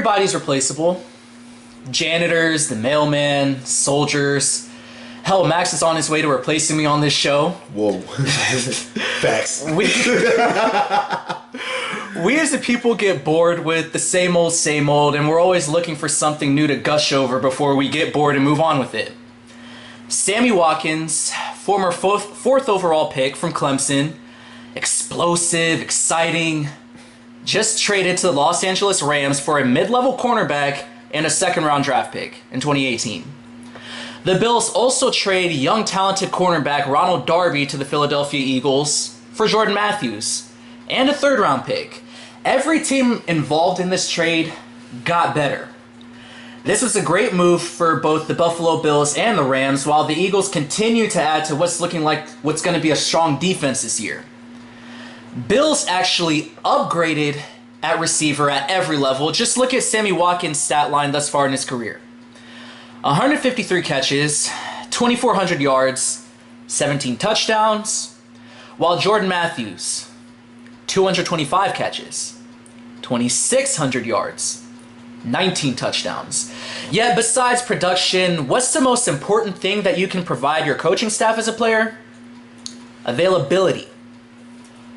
everybody's replaceable. Janitors, the mailman, soldiers. Hell, Max is on his way to replacing me on this show. Whoa. Facts. We as the people get bored with the same old, and we're always looking for something new to gush over before we get bored and move on with it. Sammy Watkins, former fourth overall pick from Clemson, explosive, exciting, just traded to the Los Angeles Rams for a mid-level cornerback and a second-round draft pick in 2018. The Bills also trade young, talented cornerback Ronald Darby to the Philadelphia Eagles for Jordan Matthews and a third-round pick. Every team involved in this trade got better. This was a great move for both the Buffalo Bills and the Rams, while the Eagles continue to add to what's looking like what's going to be a strong defense this year. Bills actually upgraded at receiver at every level. Just look at Sammy Watkins' stat line thus far in his career. 153 catches, 2,400 yards, 17 touchdowns, while Jordan Matthews, 225 catches, 2,600 yards, 19 touchdowns. Yet besides production, what's the most important thing that you can provide your coaching staff as a player? Availability.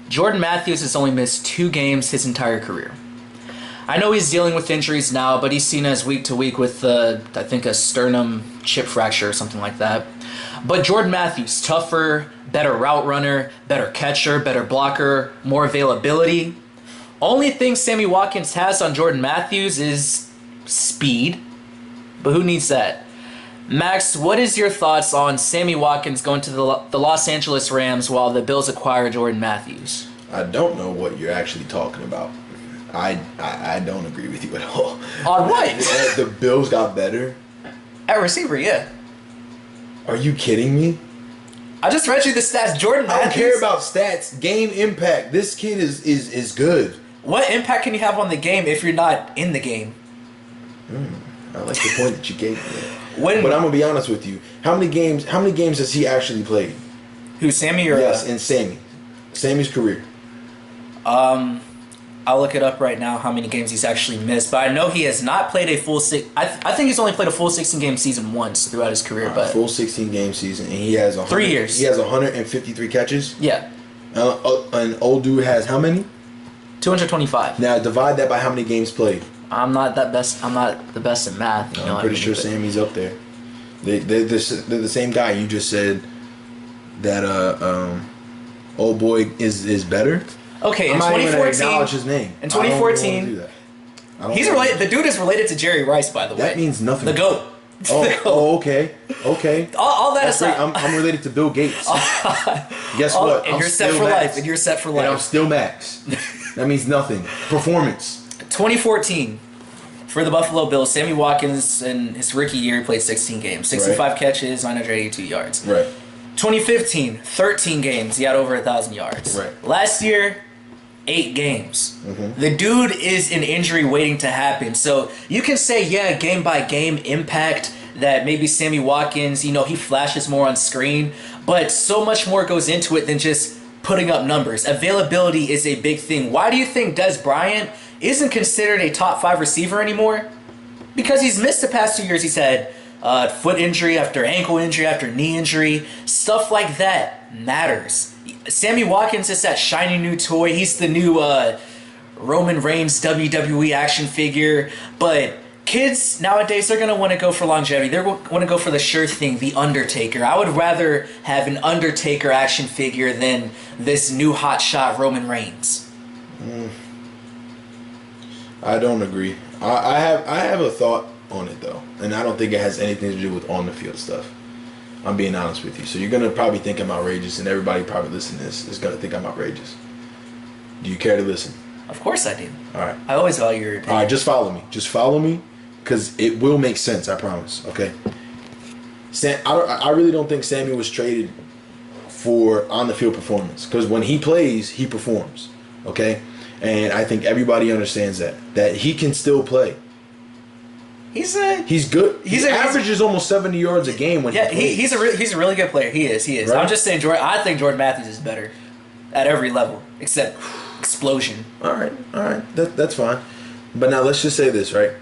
Jordan Matthews has only missed 2 games his entire career. I know he's dealing with injuries now, but he's seen as week to week with, I think, a sternum chip fracture or something like that. But Jordan Matthews, tougher, better route runner, better catcher, better blocker, more availability. Only thing Sammy Watkins has on Jordan Matthews is speed, but who needs that? Max, what is your thoughts on Sammy Watkins going to the Los Angeles Rams while the Bills acquire Jordan Matthews? I don't know what you're actually talking about. I don't agree with you at all. On what? The Bills got better? At receiver, yeah. Are you kidding me? I just read you the stats. Jordan Matthews. I don't care about stats. Game impact. This kid is good. What impact can you have on the game if you're not in the game? I like the point that you gave me. But I'm gonna be honest with you. How many games has he actually played? Who, Sammy or? Yes, in Sammy's career. I'll look it up right now how many games he's actually missed. But I know he has not played a full I think he's only played a full 16-game season once throughout his career. But full 16-game season, and he has 3 years. He has 153 catches. Yeah. And old dude has how many? 225. Now divide that by how many games played. I'm not the best in math. I'm pretty sure Sammy's up there. They're the same guy. You just said that old boy is better. Okay, in 2014, I'm not even gonna acknowledge his name. In 2014, he's related. The dude is related to Jerry Rice, by the way. That means nothing. The GOAT. Okay. All that aside, I'm related to Bill Gates. Guess what? And you're set for life. And you're set for life. And I'm still Max. That means nothing. Performance. 2014, for the Buffalo Bills, Sammy Watkins in his rookie year played 16 games, 65 catches, 982 yards. Right. 2015, 13 games, he had over 1,000 yards. Right. Last year, 8 games. Mm-hmm. The dude is an injury waiting to happen. So you can say, yeah, game by game impact that maybe Sammy Watkins, he flashes more on screen, but so much more goes into it than just putting up numbers. Availability is a big thing. Why do you think Des Bryant isn't considered a top 5 receiver anymore? Because he's missed the past 2 years. He's had foot injury after ankle injury after knee injury. Stuff like that matters. Sammy Watkins is that shiny new toy. He's the new Roman Reigns WWE action figure. But kids nowadays, they're going to want to go for longevity. They're going to go for the sure thing, the Undertaker. I would rather have an Undertaker action figure than this new hotshot Roman Reigns. I don't agree. I have a thought on it though, and I don't think it has anything to do with on the field stuff. I'm being honest with you. So you're gonna probably think I'm outrageous, and everybody probably listening to this is gonna think I'm outrageous. Do you care to listen? Of course I do. All right. I always value your opinion. All right, just follow me. Just follow me, because it will make sense. I promise. Okay. I really don't think Sammy was traded for on the field performance, because when he plays, he performs. Okay. And I think everybody understands that he can still play. He's good. He averages almost 70 yards a game when he plays. He's a really good player. He is. Right? I'm just saying, I think Jordan Matthews is better at every level except explosion. All right, that's fine. But now let's just say this, right?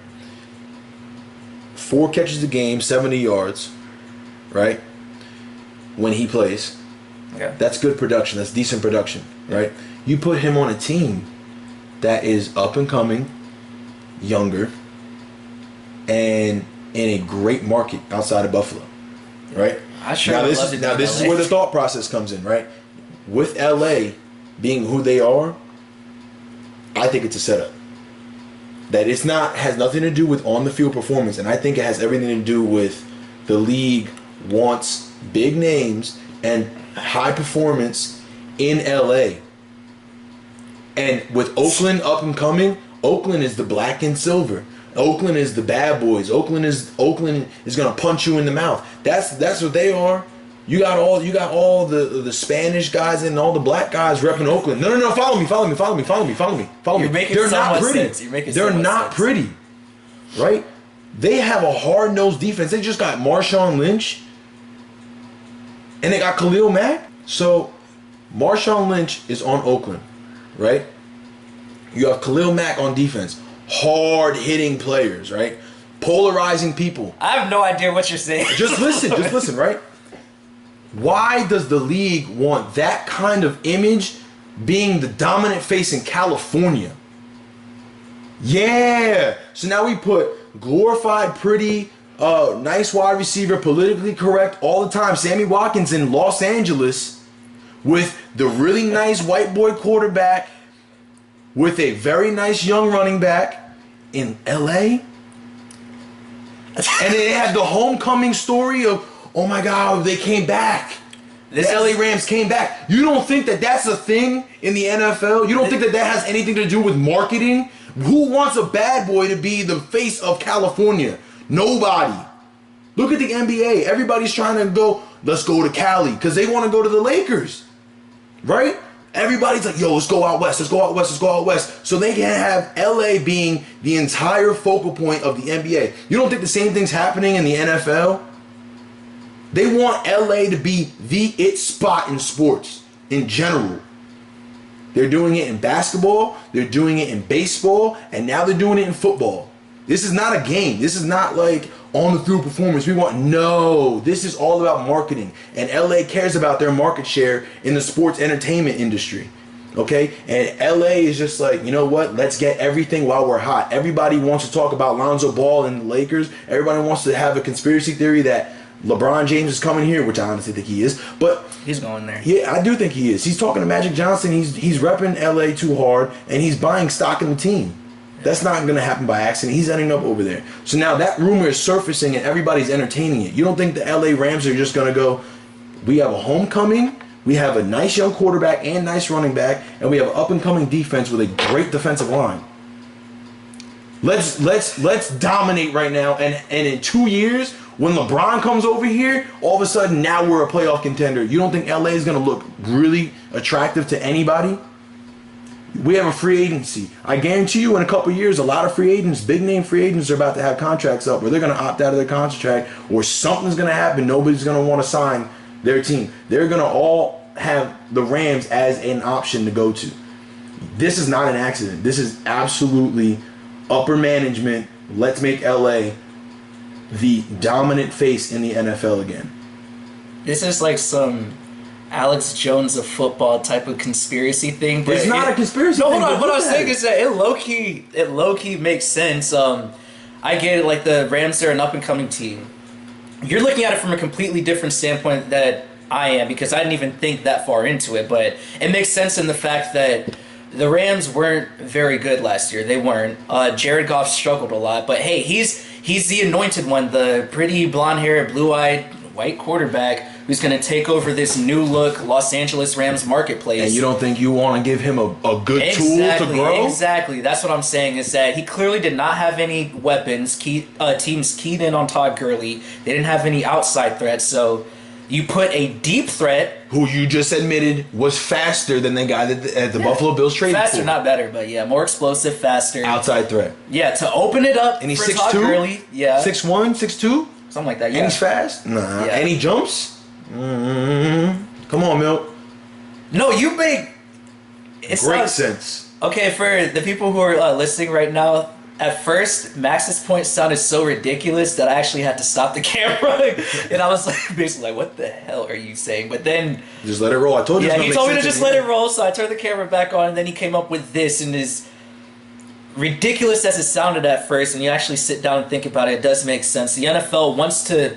4 catches a game, 70 yards, right? When he plays. Yeah. That's good production. That's decent production, right? You put him on a team that is up and coming, younger, and in a great market outside of Buffalo, right? I sure Now would this love is to be in this is LA. where the thought process comes in, right? With LA being who they are, I think it's a setup. That it's not has nothing to do with on the field performance, and I think it has everything to do with the league wants big names and high performance in LA. And with Oakland up and coming, Oakland is the black and silver. Oakland is the bad boys. Oakland is gonna punch you in the mouth. That's what they are. You got all the Spanish guys and all the black guys repping Oakland. No, follow me. You're making They're so not much pretty. sense. You're making so They're much not sense. pretty, right? They have a hard-nosed defense. They just got Marshawn Lynch, and they got Khalil Mack. So Marshawn Lynch is on Oakland, right? You have Khalil Mack on defense. Hard-hitting players, right? Polarizing people. I have no idea what you're saying. Just listen, right? Why does the league want that kind of image being the dominant face in California? Yeah. So now we put glorified, pretty, nice wide receiver, politically correct all the time, Sammy Watkins in Los Angeles with the really nice white boy quarterback with a very nice young running back in LA. And they had the homecoming story of, oh my God, they came back. The LA Rams came back. You don't think that that's a thing in the NFL? You don't think that that has anything to do with marketing? Who wants a bad boy to be the face of California? Nobody. Look at the NBA. Everybody's trying to go, let's go to Cali because they want to go to the Lakers. Right? Everybody's like, yo, let's go out west. So they can have LA being the entire focal point of the NBA. You don't think the same thing's happening in the NFL? They want LA to be the it spot in sports in general. They're doing it in basketball, they're doing it in baseball, and now they're doing it in football. This is not a game. This is not like on the field performance. No, this is all about marketing. And LA cares about their market share in the sports entertainment industry. Okay? And LA is just like, you know what? Let's get everything while we're hot. Everybody wants to talk about Lonzo Ball and the Lakers. Everybody wants to have a conspiracy theory that LeBron James is coming here, which I honestly think he is. But He's going there. yeah, I do think he is. He's talking to Magic Johnson. He's repping LA too hard, and he's buying stock in the team. That's not going to happen by accident. He's ending up over there. So now that rumor is surfacing, and everybody's entertaining it. You don't think the LA Rams are just going to go, we have a homecoming, we have a nice young quarterback and nice running back, and we have an up-and-coming defense with a great defensive line. Let's dominate right now, and in 2 years, when LeBron comes over here, all of a sudden now we're a playoff contender. You don't think LA is going to look really attractive to anybody? We have a free agency. I guarantee you in a couple years, a lot of free agents, big name free agents are about to have contracts up where they're going to opt out of their contract or something's going to happen. Nobody's going to want to sign their team. They're going to all have the Rams as an option to go to. This is not an accident. This is absolutely upper management. Let's make LA the dominant face in the NFL again. This is like some Alex Jones of football type of conspiracy thing. But It's not a conspiracy No, thing, hold on. but What I look was at saying it. is that it low key makes sense. I get it. Like the Rams are an up and coming team. You're looking at it from a completely different standpoint that I am because I didn't even think that far into it. But it makes sense in the fact that the Rams weren't very good last year. They weren't. Jared Goff struggled a lot. But hey, he's the anointed one, the pretty blonde-haired, blue-eyed, white quarterback who's going to take over this new look Los Angeles Rams marketplace. And you don't think you want to give him a good tool to grow? Exactly. That's what I'm saying is that he clearly did not have any weapons. Teams keyed in on Todd Gurley. They didn't have any outside threats. So you put a deep threat. Who you just admitted was faster than the guy that the Buffalo Bills traded Faster, for. not better, but yeah, more explosive, faster. Outside threat. Yeah, to open it up And he's for Todd 6'2"? Gurley. Yeah. 6'1", 6'2"? Something like that, yeah. And he's fast? Nah. Yeah. And he jumps? Come on, Milt. No, you make... It's Great not, sense. Okay, for the people who are listening right now, At first, Max's point sounded so ridiculous that I actually had to stop the camera, and I was like, basically like, "What the hell are you saying?" But then, just let it roll. I told you. Yeah, he told me to just let it roll, so I turned the camera back on, and then he came up with this, and as ridiculous as it sounded at first, when you actually sit down and think about it, it does make sense. The NFL wants to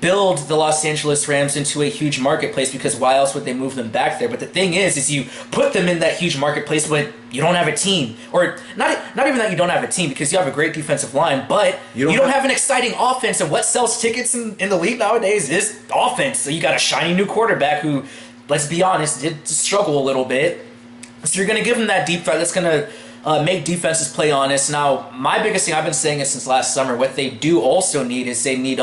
build the Los Angeles Rams into a huge marketplace because why else would they move them back there? But the thing is you put them in that huge marketplace, but you don't have a team, or not even that you don't have a team because you have a great defensive line, but you don't have an exciting offense. And what sells tickets in the league nowadays is offense. So you got a shiny new quarterback who, let's be honest, did struggle a little bit. So you're going to give them that deep threat that's going to make defenses play honest. Now, my biggest thing, I've been saying it since last summer, what they do also need is they need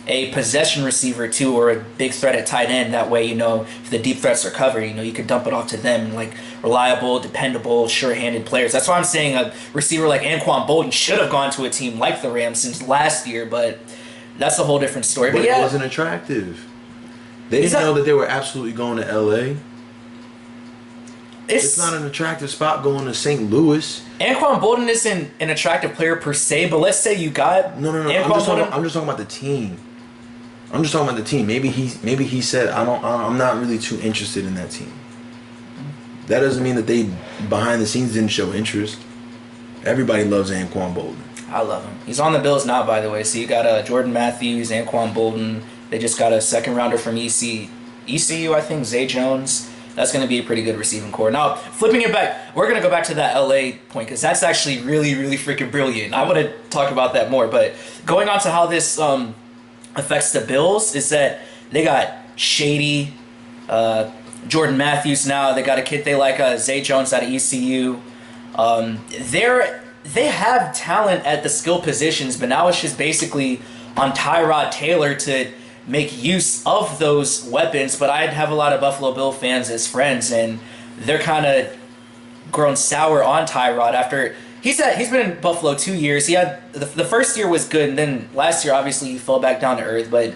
a possession receiver too, or a big threat at tight end. That way, if the deep threats are covered, you could dump it off to them, like reliable, dependable, sure-handed players. That's why I'm saying a receiver like Anquan Bolden should have gone to a team like the Rams since last year, but that's a whole different story. But yeah, it wasn't attractive. They didn't know that they were absolutely going to LA. It's not an attractive spot going to St. Louis. Anquan Bolden isn't an attractive player per se, but let's say you got no. I'm just talking about the team. Maybe he said I'm not really too interested in that team. That doesn't mean that they behind the scenes didn't show interest. Everybody loves Anquan Bolden. I love him. He's on the Bills now, by the way. So you got Jordan Matthews, Anquan Bolden. They just got a second rounder from ECU, I think, Zay Jones. That's going to be a pretty good receiving core. Now, flipping it back, we're going to go back to that LA point because that's actually really, really freaking brilliant. I want to talk about that more. But going on to how this affects the Bills is that they got Shady, Jordan Matthews now. They got a kid they like, Zay Jones out of ECU. They have talent at the skill positions, but now it's just basically on Tyrod Taylor to make use of those weapons. But I'd have a lot of Buffalo Bill fans as friends, and they're kind of grown sour on Tyrod after he's been in Buffalo 2 years. He had the first year was good, and then last year obviously he fell back down to earth. But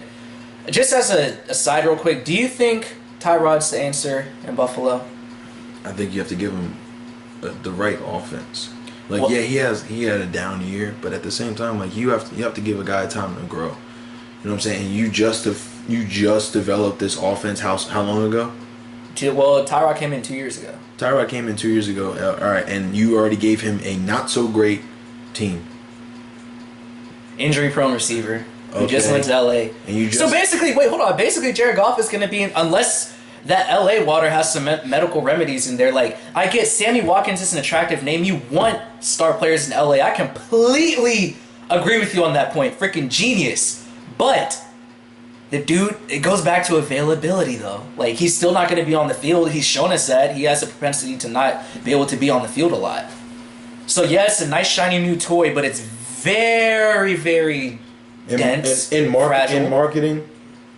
just as a side real quick, do you think Tyrod's the answer in Buffalo? I think you have to give him the right offense. He had a down year, but at the same time, you have to give a guy time to grow. You know what I'm saying? You just developed this offense how long ago? Well, Tyrod came in 2 years ago. All right, and you already gave him a not so great team. Injury prone receiver who just went to LA. So basically, wait, hold on. Basically, Jared Goff is going to be unless that LA water has some medical remedies in there. I get Sammy Watkins is an attractive name. You want star players in LA. I completely agree with you on that point. Freaking genius. But the dude, it goes back to availability, though. He's still not going to be on the field. He's shown us that. He has a propensity to not be able to be on the field a lot. So, yeah, it's a nice, shiny new toy, but it's very, very dense, in marketing,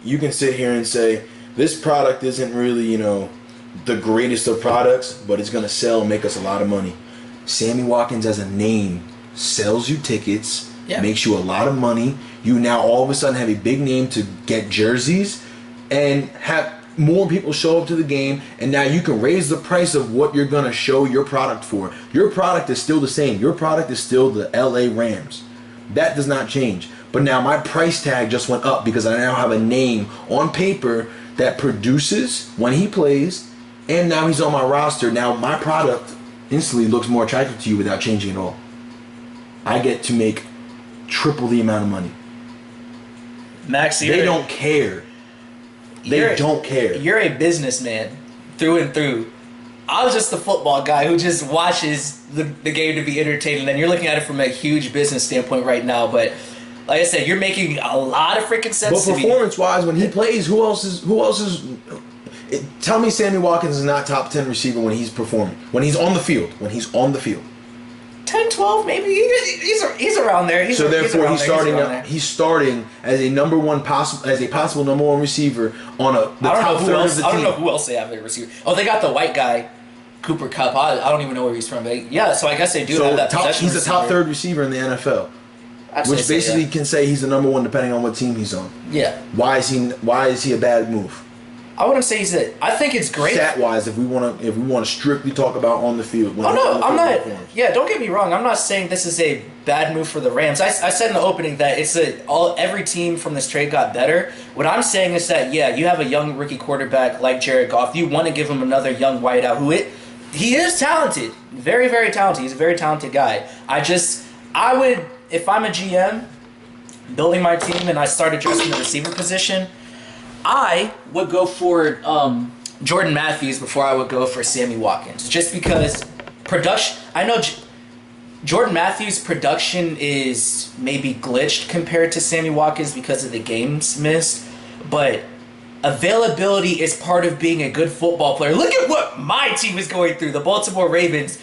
you can sit here and say, this product isn't really, the greatest of products, but it's going to sell and make us a lot of money. Sammy Watkins as a name sells you tickets, makes you a lot of money. You now all of a sudden have a big name to get jerseys and have more people show up to the game, and now you can raise the price of what you're going to show your product for. Your product is still the same. Your product is still the LA Rams. That does not change. But now my price tag just went up because I now have a name on paper that produces when he plays, and now he's on my roster. Now my product instantly looks more attractive to you without changing at all. I get to make triple the amount of money. Max, they don't care. They don't care. You're a businessman through and through. I was just the football guy who just watches the game to be entertaining, and you're looking at it from a huge business standpoint right now. But like I said, you're making a lot of freaking sense. But performance-wise, when he plays, who else is? Tell me, Sammy Watkins is not top 10 receiver when he's performing. When he's on the field. 10, 12, maybe he's around there. So therefore, he's starting as a possible number one receiver on the top third of the team. I don't know who else they have their receiver. Oh, they got the white guy, Cooper Kupp. I don't even know where he's from. But yeah, so I guess they do have that possession He's a top third receiver in the NFL, which basically can say he's the number one depending on what team he's on. Yeah. Why is he a bad move? I wouldn't say I think it's great. Stat wise, if we want to strictly talk about on the field. Oh no, I'm not. Yeah, don't get me wrong. I'm not saying this is a bad move for the Rams. I said in the opening that every team from this trade got better. What I'm saying is that you have a young rookie quarterback like Jared Goff. You want to give him another young wideout he is talented, very very talented. He's a very talented guy. I would, if I'm a GM building my team and I start addressing the receiver position, I would go for Jordan Matthews before I would go for Sammy Watkins. Just because production, I know Jordan Matthews' production is maybe glitched compared to Sammy Watkins because of the games missed, but availability is part of being a good football player. Look at what my team is going through, the Baltimore Ravens.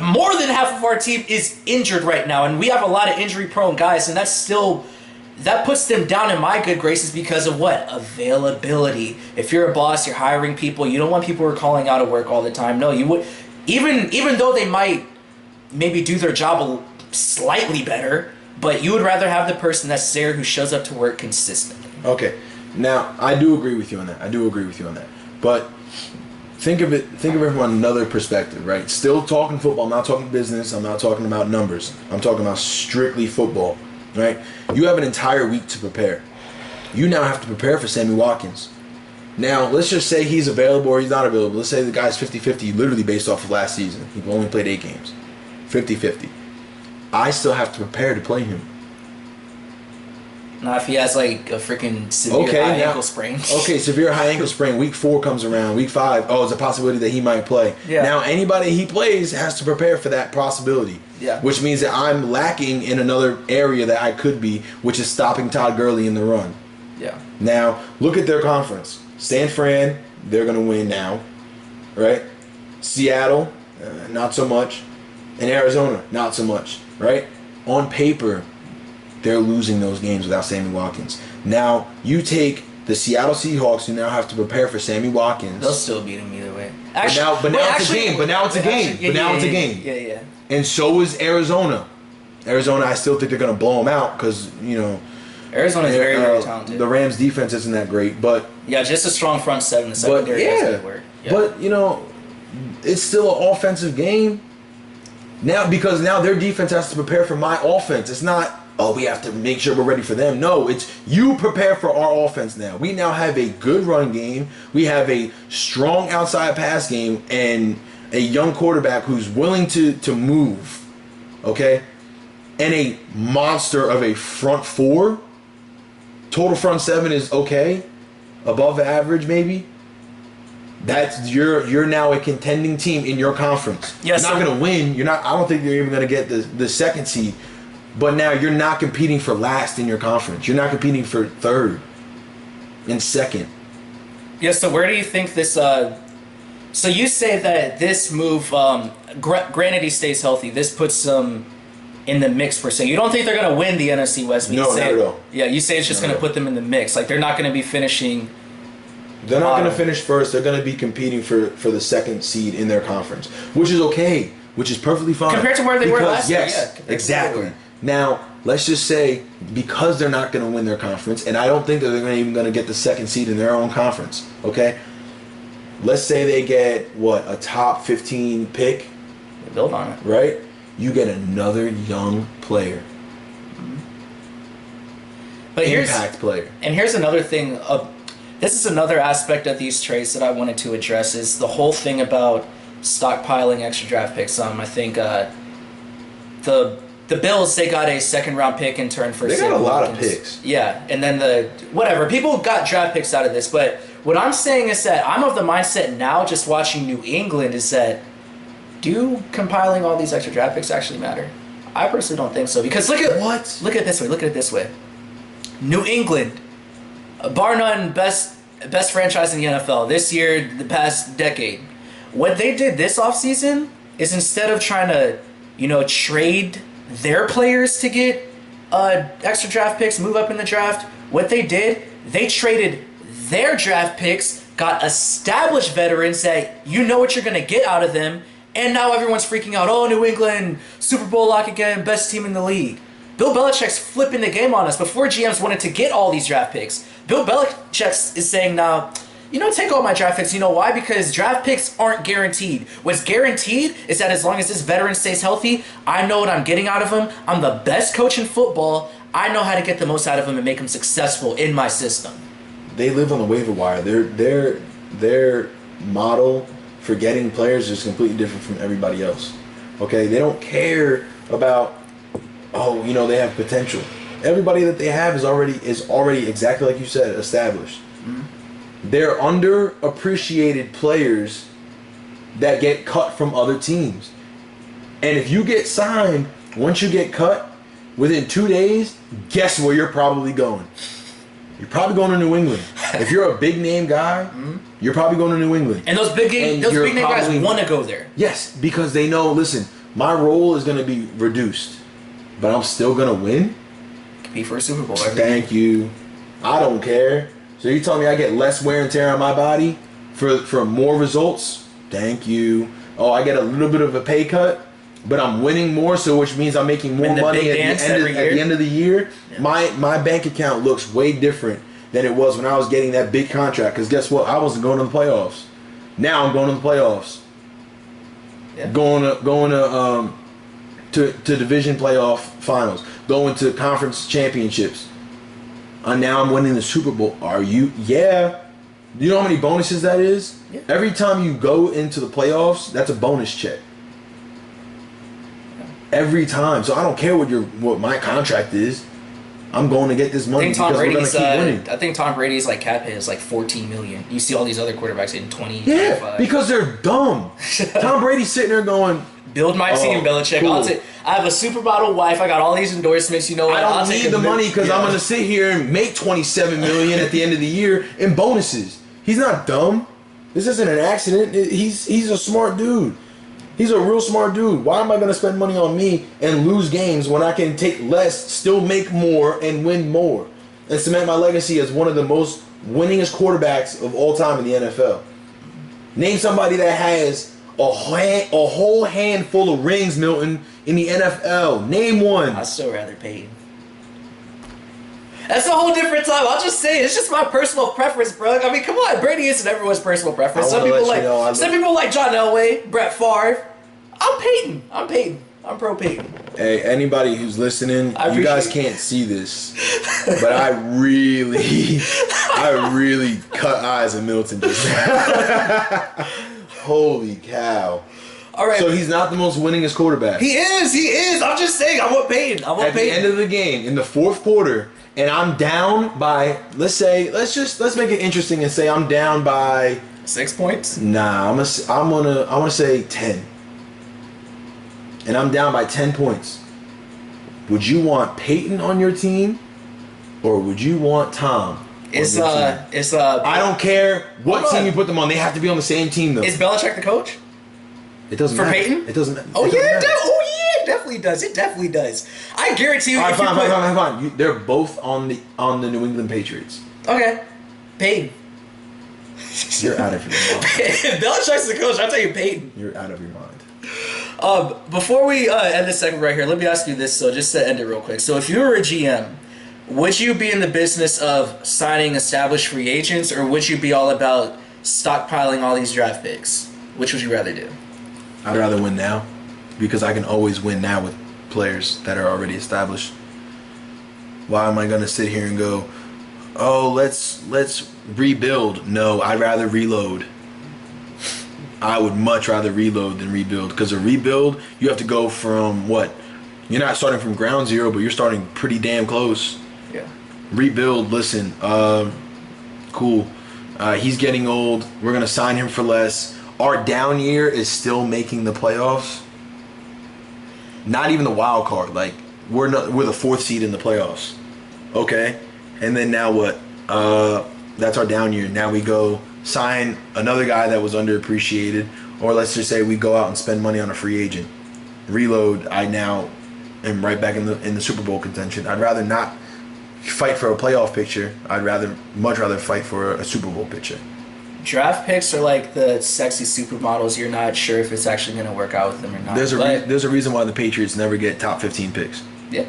More than half of our team is injured right now, and we have a lot of injury-prone guys, and that puts them down in my good graces because of what? Availability. If you're a boss, you're hiring people, you don't want people who are calling out of work all the time. No, you would, even though they might maybe do their job slightly better, but you would rather have the person that's there who shows up to work consistently. Okay. Now, I do agree with you on that. But think of it from another perspective, right? Still talking football, I'm not talking business, I'm not talking about numbers. I'm talking about strictly football, right? You have an entire week to prepare. You now have to prepare for Sammy Watkins. Now, let's just say he's available or he's not available. Let's say the guy's 50-50 literally based off of last season. He only played 8 games. 50-50. I still have to prepare to play him. Not if he has like a freaking severe ankle sprain. Okay, severe high ankle sprain. Week 4 comes around. Week 5, it's a possibility that he might play. Yeah. Now, anybody he plays has to prepare for that possibility. Yeah. Which means that I'm lacking in another area that I could be, which is stopping Todd Gurley in the run. Yeah. Now, look at their conference. San Fran, they're going to win now, right? Seattle, not so much. And Arizona, not so much, right? On paper, they're losing those games without Sammy Watkins. Now, you take the Seattle Seahawks, who now have to prepare for Sammy Watkins. They'll still beat him either way. But now it's a game. Yeah. And so is Arizona. Arizona, I still think they're going to blow them out because, Arizona is very, very talented. The Rams' defense isn't that great, but... Yeah, just a strong front seven. The secondary doesn't work. Yeah. But, it's still an offensive game. Because now their defense has to prepare for my offense. It's not, we have to make sure we're ready for them. No, it's you prepare for our offense now. We now have a good run game. We have a strong outside pass game and a young quarterback who's willing to move. Okay? And a monster of a front 4. Total front 7 is okay. Above average, maybe. That's you're now a contending team in your conference. Yes, you're not going to win. I don't think you're even going to get the second seed. But now you're not competing for last in your conference. You're not competing for third and second. Yeah. So where do you think this? So you say that this move, granted he stays healthy, this puts them in the mix per se. You don't think they're going to win the NFC West? No, not at all. Yeah, you say it's just going to put them in the mix. Like they're not going to be finishing. They're not going to finish first. They're going to be competing for the second seed in their conference, which is okay, which is perfectly fine. Compared to where they were last year. Yes, exactly. Now, let's just say because they're not going to win their conference, and I don't think that they're even going to get the second seed in their own conference, okay? Let's say they get, a top 15 pick? They build on it. Right? You get another young player. But Impact player. And here's another thing. This is another aspect of these trades that I wanted to address is the whole thing about stockpiling extra draft picks. I think the Bills, they got a second-round pick in turn for They got Sammy a lot Watkins. of picks. Yeah, and then people got draft picks out of this, but what I'm saying is that I'm of the mindset now, just watching New England, is that do compiling all these extra draft picks actually matter? I personally don't think so, because look at it this way. New England, bar none, best franchise in the NFL this year, the past decade. What they did this offseason is instead of trying to, trade their players to get extra draft picks, move up in the draft, what they did, they traded their draft picks, got established veterans that you know what you're going to get out of them, and now everyone's freaking out, New England, Super Bowl lock again, best team in the league. Bill Belichick's flipping the game on us. Before GMs wanted to get all these draft picks, Bill Belichick is saying now, take all my draft picks. You know why? Because draft picks aren't guaranteed. What's guaranteed is that as long as this veteran stays healthy, I know what I'm getting out of him. I'm the best coach in football. I know how to get the most out of him and make him successful in my system. They live on the waiver wire. Their model for getting players is completely different from everybody else. Okay, they don't care about they have potential. Everybody that they have is already exactly like you said, established. Mm-hmm. They're underappreciated players that get cut from other teams. And if you get signed, once you get cut, within 2 days, guess where you're probably going? You're probably going to New England. If you're a big name guy, you're probably going to New England. And those big name guys want to go there. Yes, because they know, listen, my role is going to be reduced, but I'm still going to win. Compete for a Super Bowl. Thank you. I don't care. So you telling me I get less wear and tear on my body for more results? Thank you. Oh, I get a little bit of a pay cut, but I'm winning more, so which means I'm making more money at the end of the year. Yeah. My bank account looks way different than it was when I was getting that big contract. Because guess what? I wasn't going to the playoffs. Now I'm going to the playoffs. Yeah. Going to division playoff finals. Going to conference championships. And now I'm winning the Super Bowl. Are you? Yeah. You know how many bonuses that is? Yeah. Every time you go into the playoffs, that's a bonus check. Every time. So I don't care what my contract is. I'm going to get this money because we're going to keep winning. I think Tom Brady's cap hit is $14 million. You see all these other quarterbacks hitting 20. Yeah, 25. Because they're dumb. Tom Brady's sitting there going, build my team, Belichick. Cool. I have a supermodel wife. I got all these endorsements. You know what? I don't need the money because I'm going to sit here and make $27 million at the end of the year in bonuses. He's not dumb. This isn't an accident. He's a smart dude. He's a real smart dude. Why am I going to spend money on me and lose games when I can take less, still make more, and win more? And cement my legacy as one of the most winningest quarterbacks of all time in the NFL. Name somebody that has a whole handful of rings, Milton, in the NFL. Name one. I'd still rather Peyton. That's a whole different time. I'll just say it's just my personal preference, bro. I mean, come on, Brady isn't everyone's personal preference. Some people like John Elway, Brett Favre. I'm Peyton. I'm pro Peyton. Hey, anybody who's listening, you guys can't see this, but I really cut eyes at Milton just now. Holy cow. All right. So he's not the most winningest quarterback. He is. I'm just saying, I want Peyton. At the end of the game, in the fourth quarter, and I'm down by, let's make it interesting and say I'm down by 6 points. Nah, I'm gonna say 10. And I'm down by 10 points. Would you want Peyton on your team, or would you want Tom? I don't care what team you put them on. They have to be on the same team, though. Is Belichick the coach? It doesn't matter. For Peyton? It doesn't. Oh yeah, it definitely does. It definitely does. I guarantee you. All right, fine. They're both on the New England Patriots. Okay, Peyton. You're out of your mind. If Belichick's the coach, I'll tell you Peyton. You're out of your mind. Before we end this segment right here, let me ask you this, just to end it real quick. So if you were a GM, would you be in the business of signing established free agents, or would you be all about stockpiling all these draft picks? Which would you rather do? I'd rather win now, because I can always win now with players that are already established. Why am I going to sit here and go, oh, let's rebuild? No, I'd rather reload. I would much rather reload than rebuild, because a rebuild, you have to go from what? You're not starting from ground zero, but you're starting pretty damn close. Yeah. Rebuild, listen, cool. He's getting old. We're going to sign him for less. Our down year is still making the playoffs. Not even the wild card. Like, we're the fourth seed in the playoffs. Okay? And then now what? That's our down year. Now we go sign another guy that was underappreciated, or let's just say we go out and spend money on a free agent. Reload. I now am right back in the Super Bowl contention. I'd rather not fight for a playoff picture. I'd much rather fight for a Super Bowl picture. Draft picks are like the sexy supermodels. You're not sure if it's actually going to work out with them or not. There's a reason why the Patriots never get top 15 picks. Yeah.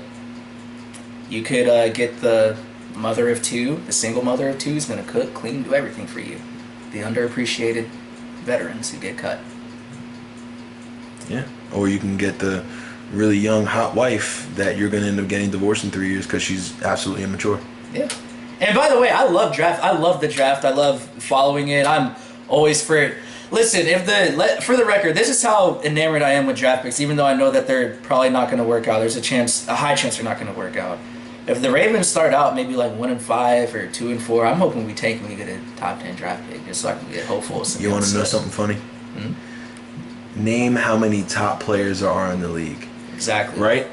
You could get the mother of two. The single mother of two is going to cook, clean, do everything for you. the underappreciated veterans who get cut. Yeah. Or you can get the really young hot wife that you're going to end up getting divorced in 3 years because she's absolutely immature. Yeah. And by the way, I love draft. I love the draft. I love following it. I'm always for it. Listen, for the record, this is how enamored I am with draft picks. Even though I know that they're probably not going to work out, there's a high chance they're not going to work out. If the Ravens start out maybe like 1-5 or 2-4, I'm hoping we tank and we get a top 10 draft pick just so I can get hopeful. You want to know something funny? Name how many top players there are in the league. Exactly. Right?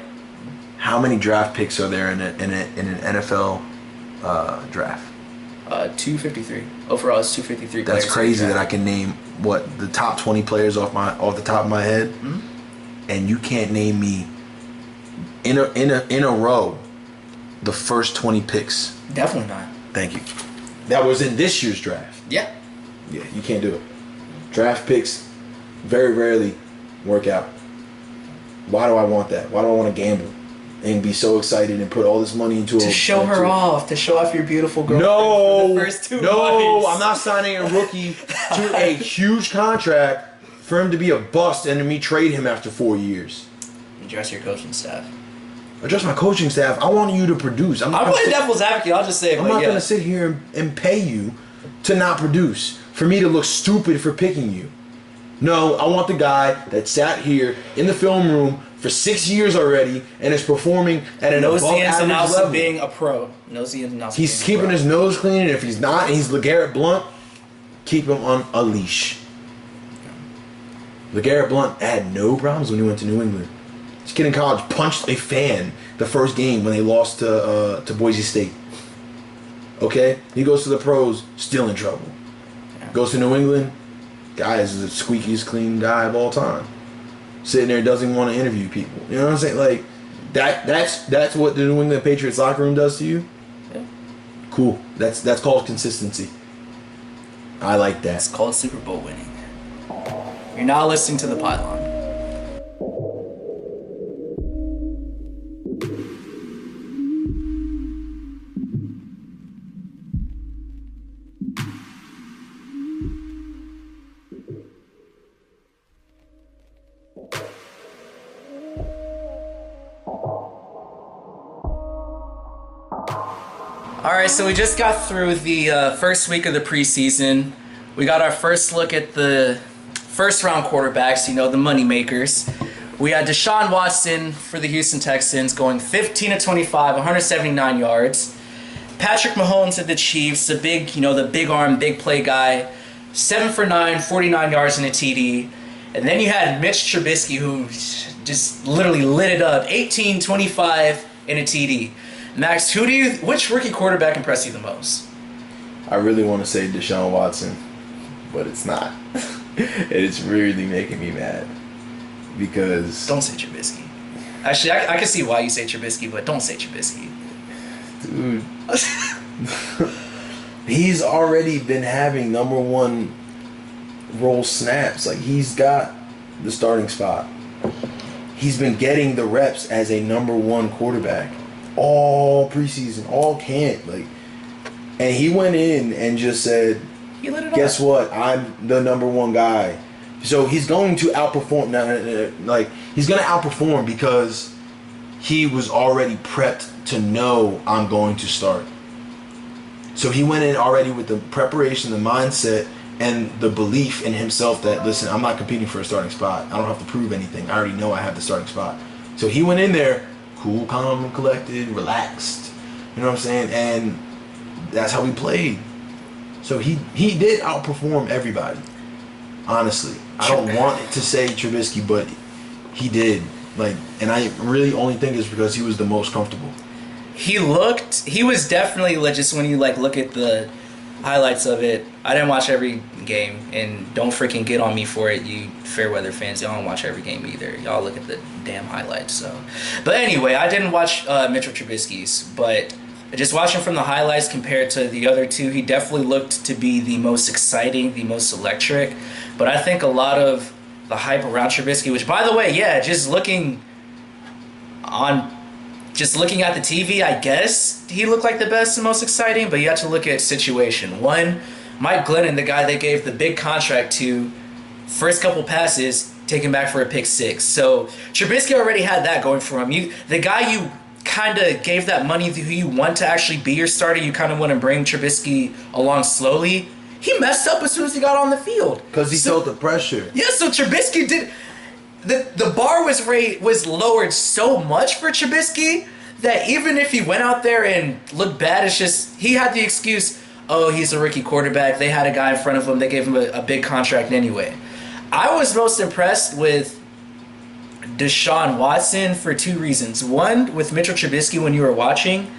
How many draft picks are there in an NFL draft? 253. Overall, it's 253 players. That's crazy that I can name the top 20 players off the top of my head, and you can't name me in a row the first 20 picks. Definitely not. Thank you. That was in this year's draft. Yeah. Yeah, you can't do it. Draft picks very rarely work out. Why do I want that? Why do I want to gamble and be so excited and put all this money into to show her off, to show off your beautiful girlfriend? No, for the first 2 no, months. I'm not signing a rookie to a huge contract for him to be a bust and then me trade him after 4 years. Address your coaching staff. Address my coaching staff. I want you to produce. I'm playing devil's advocate. I'll just say, I'm not going to sit here and pay you to not produce, for me to look stupid for picking you. No, I want the guy that sat here in the film room for 6 years already and is performing at an above average level. Being a pro. Knows the ins and outs. He's keeping his nose clean, and if he's not, and he's LeGarrette Blunt, keep him on a leash. LeGarrette Blunt had no problems when he went to New England. This kid in college punched a fan the first game when they lost to Boise State. Okay? He goes to the pros, still in trouble. Goes to New England, guy is the squeakiest clean guy of all time. Sitting there doesn't want to interview people. You know what I'm saying? Like that's what the New England Patriots locker room does to you. Yeah. Cool. That's called consistency. I like that. It's called Super Bowl winning. You're not listening to the pylon. Alright, so we just got through the first week of the preseason. We got our first look at the first round quarterbacks, the money makers. We had Deshaun Watson for the Houston Texans going 15 of 25, 179 yards. Patrick Mahomes of the Chiefs, the big arm, big play guy, 7 for 9, 49 yards and a TD. And then you had Mitch Trubisky, who just literally lit it up, 18, 25 and a TD. Max, which rookie quarterback impressed you the most? I really want to say Deshaun Watson, but it's not. It's really making me mad because... Don't say Trubisky. Actually, I can see why you say Trubisky, but don't say Trubisky. Dude. He's already been having number one role snaps. Like, he's got the starting spot. He's been getting the reps as a number one quarterback all preseason, all camp, and he went in and just said, "Guess what? I'm the number one guy." So he's going to outperform. He's going to outperform because he was already prepped to know I'm going to start. So he went in already with the preparation, the mindset, and the belief in himself that, listen, I'm not competing for a starting spot. I don't have to prove anything. I already know I have the starting spot. So he went in there cool, calm, and collected, relaxed. You know what I'm saying? And that's how he played. So he did outperform everybody. Honestly. I don't want to say Trubisky, but he did. And I really only think it's because he was the most comfortable. He was definitely, just when you look at the highlights of it, I didn't watch every game, and don't freaking get on me for it, you Fairweather fans. Y'all don't watch every game either. Y'all look at the damn highlights. So, but anyway, I didn't watch Mitchell Trubisky's, but just watching from the highlights compared to the other two, he definitely looked to be the most exciting, the most electric. But I think a lot of the hype around Trubisky, which, by the way, just looking at the TV, I guess he looked like the best and most exciting, but you have to look at situation. One, Mike Glennon, the guy they gave the big contract to, first couple passes taken back for a pick six. So Trubisky already had that going for him. The guy you kind of gave that money to, who you want to actually be your starter, you kind of want to bring Trubisky along slowly. He messed up as soon as he got on the field because he felt the pressure. Yeah, so Trubisky did. The bar was lowered so much for Trubisky that even if he went out there and looked bad, it's just he had the excuse, oh, he's a rookie quarterback. They had a guy in front of him. They gave him a big contract anyway. I was most impressed with Deshaun Watson for two reasons. One, with Mitchell Trubisky when you were watching,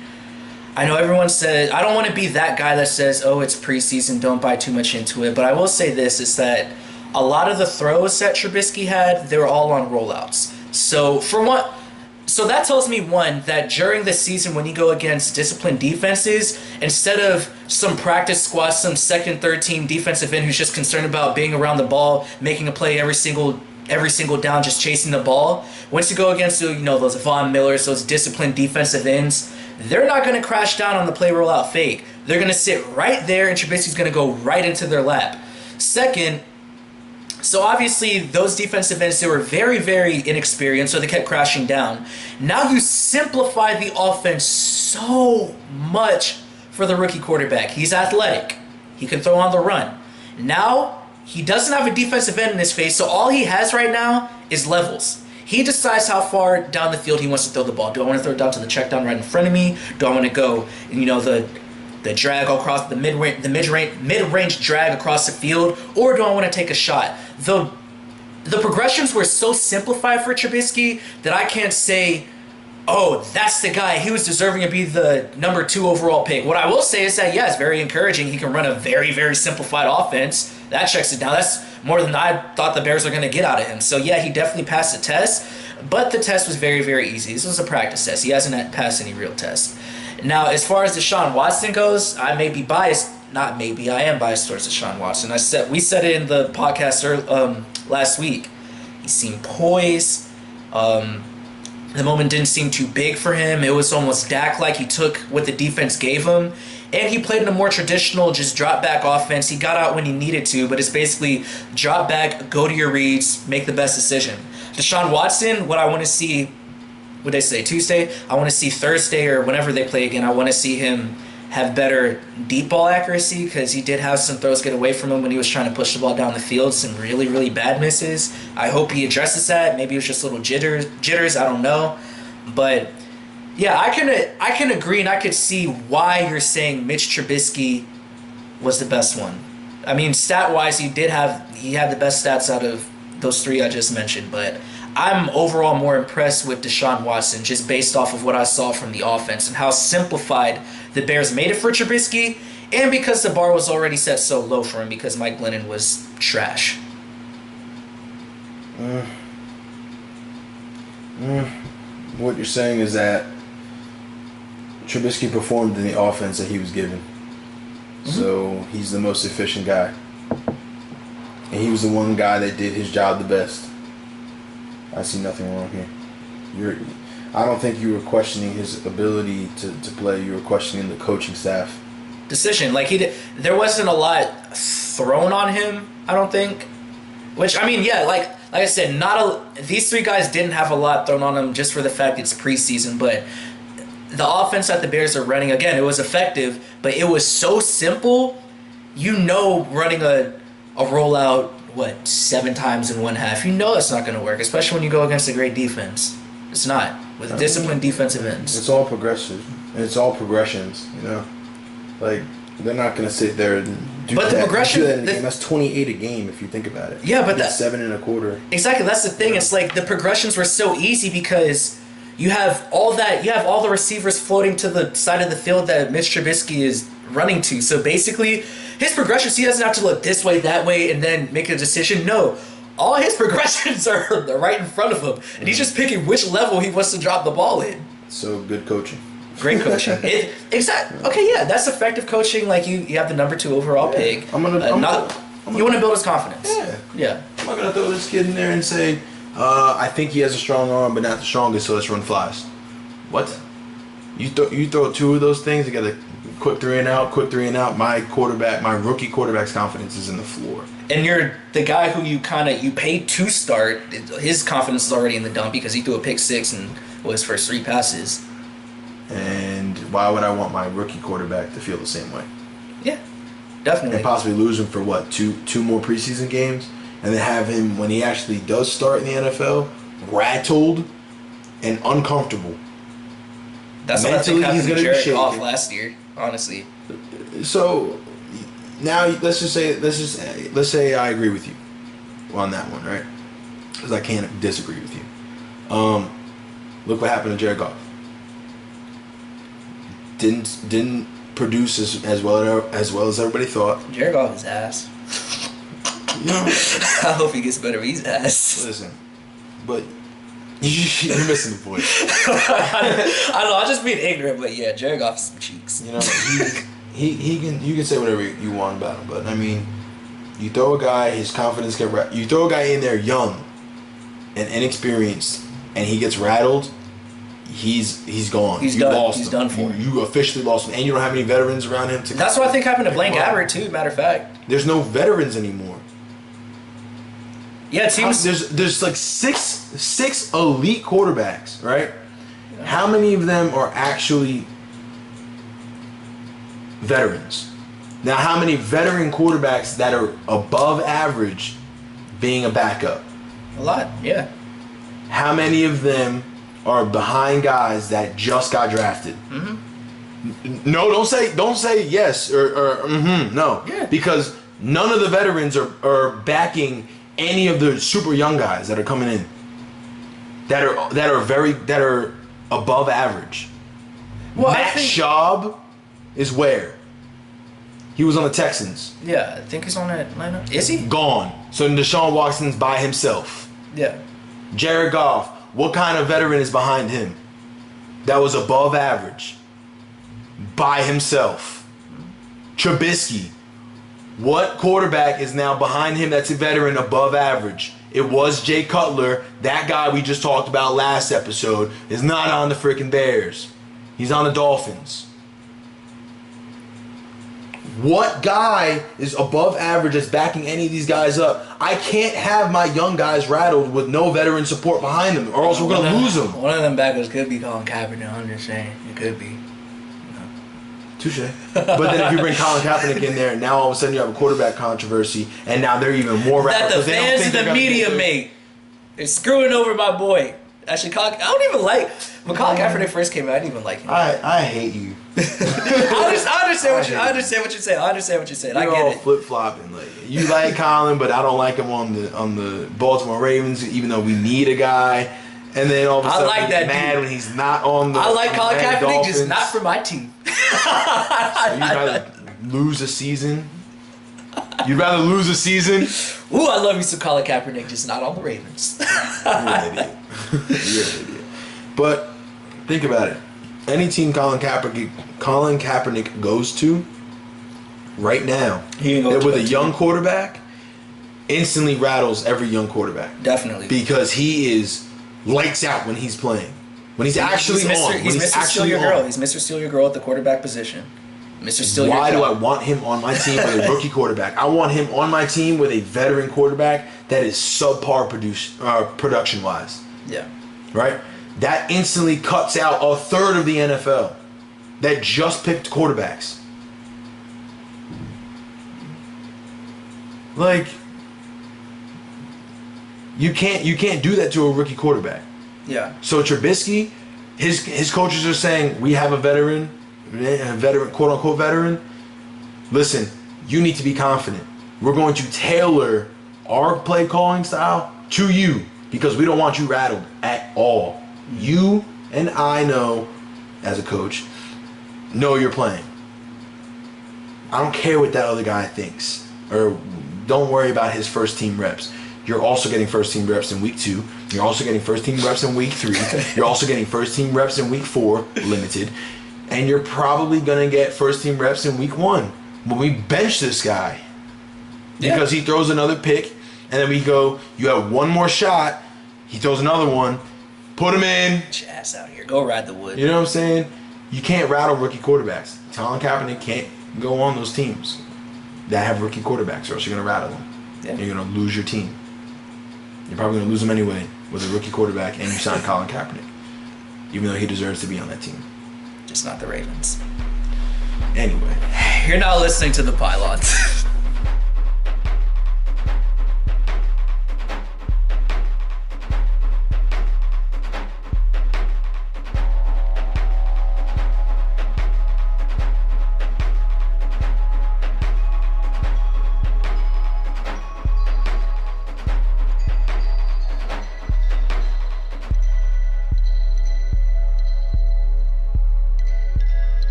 I know everyone said, I don't want to be that guy that says, oh, it's preseason, don't buy too much into it. But I will say this, is that a lot of the throws that Trubisky had, they were all on rollouts. So that tells me, one, that during the season when you go against disciplined defenses, instead of some practice squad, some second, third team defensive end who's just concerned about being around the ball, making a play every single down, just chasing the ball, once you go against those Von Millers, those disciplined defensive ends, they're not going to crash down on the play rollout fake. They're going to sit right there, and Trubisky's going to go right into their lap. Second, so obviously those defensive ends, they were very, very inexperienced, so they kept crashing down. Now you simplify the offense so much for the rookie quarterback. He's athletic. He can throw on the run. Now he doesn't have a defensive end in his face, so all he has right now is levels. He decides how far down the field he wants to throw the ball. Do I want to throw it down to the check down right in front of me? Do I want to go, the drag across the mid-range drag across the field, or do I want to take a shot? The progressions were so simplified for Trubisky that I can't say, oh, that's the guy. He was deserving to be the number 2 overall pick. What I will say is that, yeah, it's very encouraging. He can run a very, very simplified offense. That checks it down. That's more than I thought the Bears were going to get out of him. So, yeah, he definitely passed the test, but the test was very, very easy. This was a practice test. He hasn't passed any real tests. Now, as far as Deshaun Watson goes, I may be biased. Not maybe. I am biased towards Deshaun Watson. We said it in the podcast last week. He seemed poised. The moment didn't seem too big for him. It was almost Dak-like. He took what the defense gave him. And he played in a more traditional, just drop-back offense. He got out when he needed to, but it's basically drop back, go to your reads, make the best decision. Deshaun Watson, what I want to see, what they say, Tuesday? I want to see Thursday or whenever they play again, I want to see him have better deep ball accuracy, because he did have some throws get away from him when he was trying to push the ball down the field, some really, really bad misses. I hope he addresses that. Maybe it was just little jitters, I don't know. But yeah, I can agree, and I could see why you're saying Mitch Trubisky was the best one. I mean, stat-wise, he had the best stats out of those 3 I just mentioned, but I'm overall more impressed with Deshaun Watson just based off of what I saw from the offense and how simplified the Bears made it for Trubisky, and because the bar was already set so low for him because Mike Glennon was trash. What you're saying is that Trubisky performed in the offense that he was given. Mm-hmm. So he's the most efficient guy. And he was the one guy that did his job the best. I see nothing wrong here. I don't think you were questioning his ability to play. You were questioning the coaching staff decision. There wasn't a lot thrown on him, I don't think. Which, I mean, yeah, like I said, these 3 guys didn't have a lot thrown on them just for the fact it's preseason. But the offense that the Bears are running, again, it was effective, but it was so simple. Running a rollout, 7 times in one half, that's not going to work, especially when you go against a great defense. It's not. With disciplined defensive ends. It's all progressive. And it's all progressions, Like, they're not going to sit there and do that. But the progression... Do that in a game. That's 28 a game if you think about it. Yeah, but that's 7 1/4. Exactly, that's the thing. It's like the progressions were so easy because you have all the receivers floating to the side of the field that Mitch Trubisky is running to. So basically, his progressions, he doesn't have to look this way, that way, and then make a decision. No. All his progressions are right in front of him, and he's just picking which level he wants to drop the ball in. So, good coaching. Great coaching. Exactly. Okay, yeah, that's effective coaching. Like, you have the number 2 overall pick. You want to build his confidence. Yeah. I'm not going to throw this kid in there and say, I think he has a strong arm, but not the strongest, so let's run flies. What? You throw 2 of those things, you got to quick three and out. My rookie quarterback's confidence is in the floor. And you're the guy who you paid to start. His confidence is already in the dump because he threw a pick six and his first 3 passes. And why would I want my rookie quarterback to feel the same way? Yeah, definitely. And possibly lose him for what, two more preseason games, and then have him when he actually does start in the NFL rattled and uncomfortable. That's what I think happened to Jared Goff last year, honestly. So now let's say I agree with you on that one, right? Because I can't disagree with you. Look what happened to Jared Goff. Didn't produce as well as everybody thought. Jared Goff is ass. I hope he gets better, but he's ass. Listen, but you're missing the point. I know, I'm just being ignorant, but yeah, Jared Goff's some cheeks. You know, he can. You can say whatever you want about him, but I mean, you throw a guy, his confidence you throw a guy in there young and inexperienced, and he gets rattled. He's gone. He's done. Lost he's him. Done for. You officially lost him, and you don't have any veterans around him to. That's what I think happened to Blaine Gabbert too. Matter of fact, there's no veterans anymore. Yeah, it seems there's like six elite quarterbacks, right? Yeah. How many of them are actually veterans? Now, how many veteran quarterbacks that are above average being a backup? A lot, yeah. How many of them are behind guys that just got drafted? Mm-hmm. No, don't say yes or mm-hmm, no. Yeah. Because none of the veterans are backing any of the super young guys that are coming in that are above average. Well, Matt Schaub is where? He was on the Texans. Yeah, I think he's on Atlanta. Is he? Gone. So Deshaun Watson's by himself. Yeah. Jared Goff, what kind of veteran is behind him that was above average? By himself. Trubisky. What quarterback is now behind him that's a veteran above average? It was Jay Cutler. That guy we just talked about last episode is not on the freaking Bears. He's on the Dolphins. What guy is above average that's backing any of these guys up? I can't have my young guys rattled with no veteran support behind them, or else we're going to lose them. One of them backers could be Colin Kaepernick. I'm just saying. It could be. Touche. But then if you bring Colin Kaepernick in there, now all of a sudden you have a quarterback controversy, and now they're even more rattled. That the fans and the media make. They're screwing over my boy. Actually, I don't even like... When Colin Kaepernick first came out, I didn't even like him. I hate you. I understand what you're saying. I understand what you're saying. I get all it. Flip-flopping. Like, you like Colin, but I don't like him on the Baltimore Ravens, even though we need a guy. And then all of a sudden I like that mad dude. When he's not on the... I like Colin Kaepernick, Dolphins. just not for my team. So you'd rather lose a season? You'd rather lose a season? Ooh, I love you some Colin Kaepernick, just not on the Ravens. You're an idiot. You're an idiot. But think about it. Any team Colin Kaepernick goes to right now, with a young quarterback, instantly rattles every young quarterback. Definitely. Because he is lights out when he's playing. When he's actually on. He's Mr. Steal Your Girl. He's Mr. Steal Your Girl at the quarterback position. Mr. Steal Your Girl. Why do I want him on my team with a rookie quarterback? I want him on my team with a veteran quarterback that is subpar production-wise. Yeah. Right? That instantly cuts out a third of the NFL that just picked quarterbacks. Like, you can't do that to a rookie quarterback. Yeah. So Trubisky, his coaches are saying, we have a veteran, quote unquote veteran. Listen, you need to be confident. We're going to tailor our play calling style to you because we don't want you rattled at all. You and I know, as a coach, know you're playing. I don't care what that other guy thinks, or don't worry about his first team reps. You're also getting first team reps in week 2. You're also getting first team reps in week 3. You're also getting first team reps in week 4, limited. And you're probably going to get first team reps in week 1 when we bench this guy. Because he throws another pick, and then we go, you have one more shot. He throws another one. Put him in. Get your ass out here. Go ride the wood. You know what I'm saying? You can't rattle rookie quarterbacks. Colin Kaepernick can't go on those teams that have rookie quarterbacks, or else you're going to rattle them. Yeah. You're going to lose your team. You're probably going to lose them anyway with a rookie quarterback, and you sign Colin Kaepernick, even though he deserves to be on that team. Just not the Ravens. Anyway. You're not listening to the Pylons.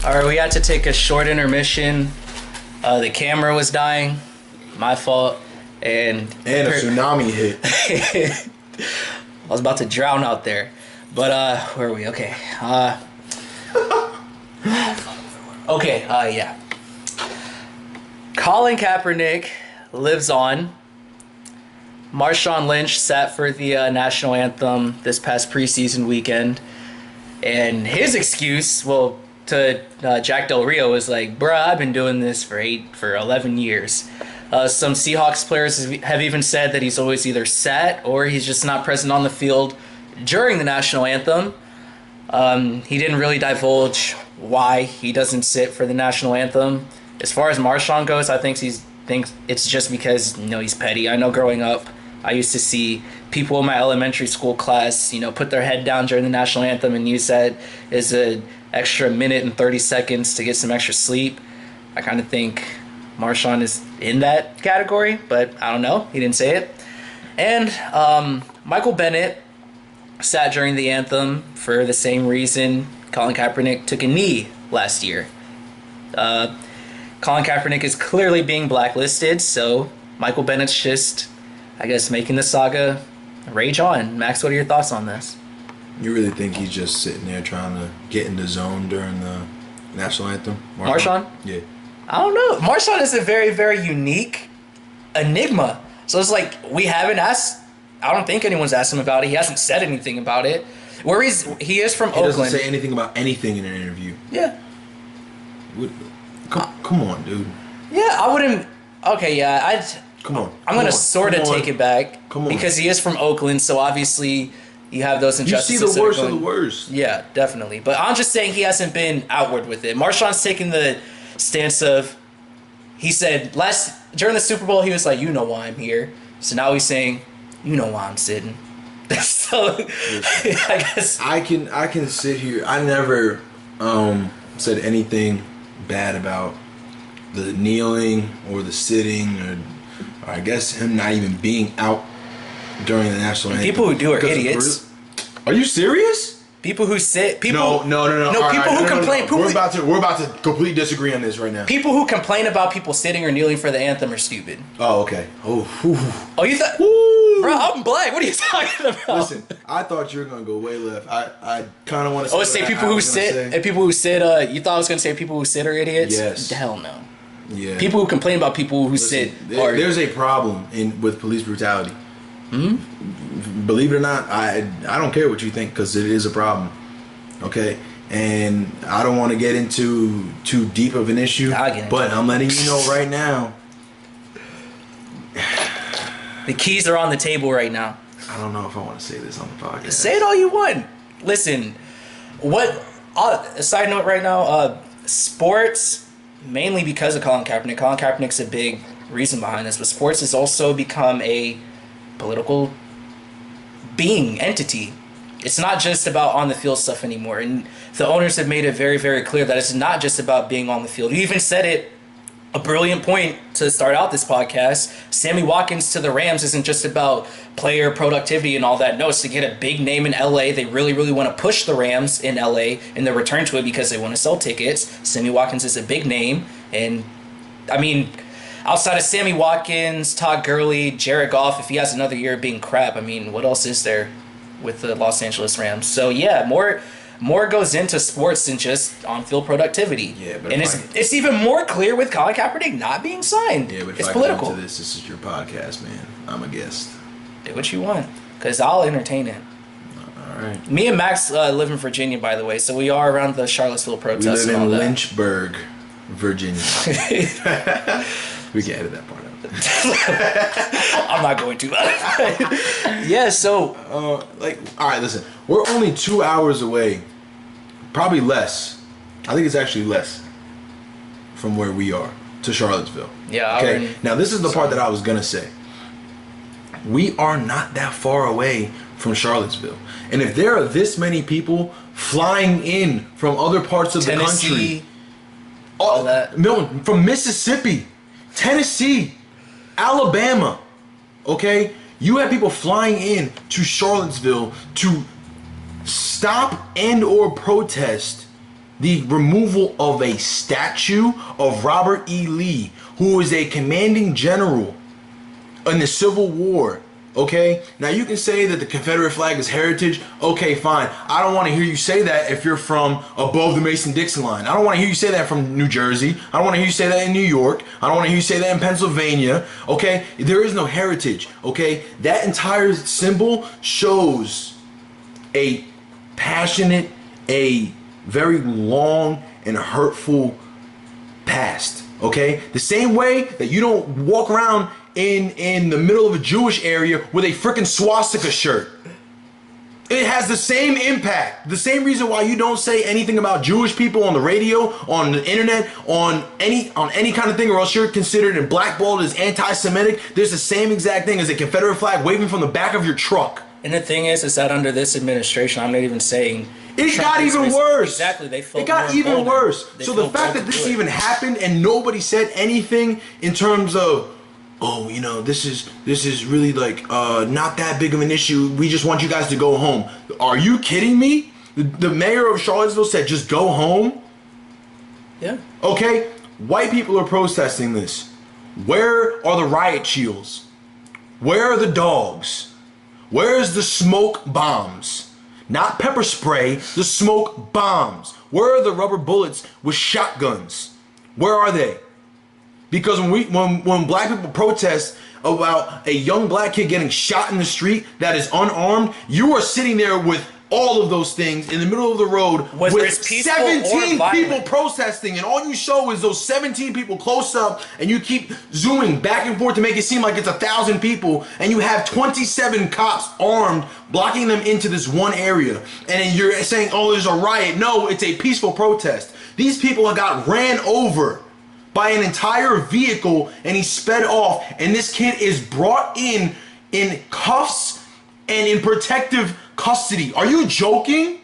Alright, we had to take a short intermission. The camera was dying. My fault. And a tsunami hit. I was about to drown out there. But, where are we? Okay. Yeah. Colin Kaepernick lives on. Marshawn Lynch sat for the national anthem this past preseason weekend. And his excuse, to Jack Del Rio was like, bruh, I've been doing this for 11 years. Some Seahawks players have even said that he's always either sat or he's just not present on the field during the national anthem. He didn't really divulge why he doesn't sit for the national anthem. As far as Marshawn goes, I think it's just because he's petty. I know growing up, I used to see people in my elementary school class, put their head down during the national anthem and use that as an extra minute and 30 seconds to get some extra sleep. I kind of think Marshawn is in that category, but I don't know. He didn't say it. And Michael Bennett sat during the anthem for the same reason Colin Kaepernick took a knee last year. Colin Kaepernick is clearly being blacklisted, so Michael Bennett's just, I guess, making the saga rage on. Max, what are your thoughts on this? You really think he's just sitting there trying to get in the zone during the national anthem? Marshawn? Yeah. I don't know. Marshawn is a very, very unique enigma. So it's like, we haven't asked, I don't think anyone's asked him about it. He hasn't said anything about it. He is from Oakland. He doesn't say anything about anything in an interview. Yeah. Come on, dude. Yeah, I wouldn't. Okay, yeah, Come on. I'm going to sort of take it back. Come on. Because he is from Oakland, so obviously you have those injustices. You see the worst of the worst. Yeah, definitely. But I'm just saying he hasn't been outward with it. Marshawn's taking the stance of, he said during the Super Bowl, he was like, you know why I'm here. So now he's saying, you know why I'm sitting. So I guess I can sit here. I never said anything bad about the kneeling or the sitting or I guess him not even being out during the national anthem. People who do are idiots. Are you serious? People who sit. No. No, people who complain. We're about to completely disagree on this right now. People who complain about people sitting or kneeling for the anthem are stupid. Oh, okay. Oh, you thought? Bro, I'm black. What are you talking about? Listen, I thought you were gonna go way left. I kind of want to. Say people who sit and people who sit. You thought I was gonna say people who sit are idiots? Yes. Hell no. Yeah. People who complain about people who sit. There's a problem with police brutality. Believe it or not, I don't care what you think because it is a problem. Okay, and I don't want to get into too deep of an issue, but I'm letting you know right now. The keys are on the table right now. I don't know if I want to say this on the podcast. Say it all you want. Listen, a side note right now, sports, mainly because of Colin Kaepernick. Colin Kaepernick's a big reason behind this, but sports has also become a political entity. It's not just about on the field stuff anymore, and the owners have made it very, very clear that it's not just about being on the field. You even said it, a brilliant point to start out this podcast. Sammy Watkins to the Rams isn't just about player productivity and all that. No, it's to get a big name in LA. They really, really want to push the Rams in LA in their return to it because they want to sell tickets. Sammy Watkins is a big name, and I mean, outside of Sammy Watkins, Todd Gurley, Jared Goff, if he has another year of being crap, I mean, what else is there with the Los Angeles Rams? So yeah, more goes into sports than just on-field productivity. Yeah, but it's even more clear with Colin Kaepernick not being signed. Yeah, but it's political. This is your podcast, man. I'm a guest. Do what you want, because I'll entertain it. All All right. Me and Max live in Virginia, by the way, so we are around the Charlottesville We protests live and all in that. Lynchburg, Virginia. We can edit that part out. I'm not going to. Yeah, so All right, listen. We're only 2 hours away, probably less. I think it's actually less from where we are to Charlottesville. Yeah. Okay. Now this is the part that I was gonna say. We are not that far away from Charlottesville, and if there are this many people flying in from other parts of the country, Tennessee, all that. Milton, from Mississippi, Tennessee, Alabama, okay? You have people flying in to Charlottesville to stop and or protest the removal of a statue of Robert E. Lee, who was a commanding general in the Civil War. Okay, now you can say that the Confederate flag is heritage. Okay, fine. I don't want to hear you say that if you're from above the Mason-Dixon line. I don't want to hear you say that from New Jersey. I don't want to hear you say that in New York. I don't want to hear you say that in Pennsylvania. Okay, there is no heritage. Okay, that entire symbol shows a passionate, a very long and hurtful past. Okay, the same way that you don't walk around in the middle of a Jewish area with a freaking swastika shirt. It has the same impact. The same reason why you don't say anything about Jewish people on the radio, on the internet, on any kind of thing, or else you're considered and blackballed as anti-Semitic. There's the same exact thing as a Confederate flag waving from the back of your truck. And the thing is that under this administration, I'm not even saying it Trump got even worse. Exactly, they felt it got more even emboldened. worse. They So the felt fact bold that to this do it. even happened and nobody said anything in terms of, oh, you know, this is really like not that big of an issue. We just want you guys to go home. Are you kidding me? The mayor of Charlottesville said just go home. Yeah. Okay, white people are protesting this. Where are the riot shields? Where are the dogs? Where's the smoke bombs? Not pepper spray, the smoke bombs. Where are the rubber bullets with shotguns? Where are they? Because when black people protest about a young black kid getting shot in the street that is unarmed, you are sitting there with all of those things in the middle of the road Whether with it's peaceful or 17 violent. people protesting, and all you show is those 17 people close up, and you keep zooming back and forth to make it seem like it's 1,000 people, and you have 27 cops armed blocking them into this one area, and you're saying, oh, there's a riot. No, it's a peaceful protest. These people got ran over by an entire vehicle, and he sped off, and this kid is brought in cuffs and in protective custody. Are you joking?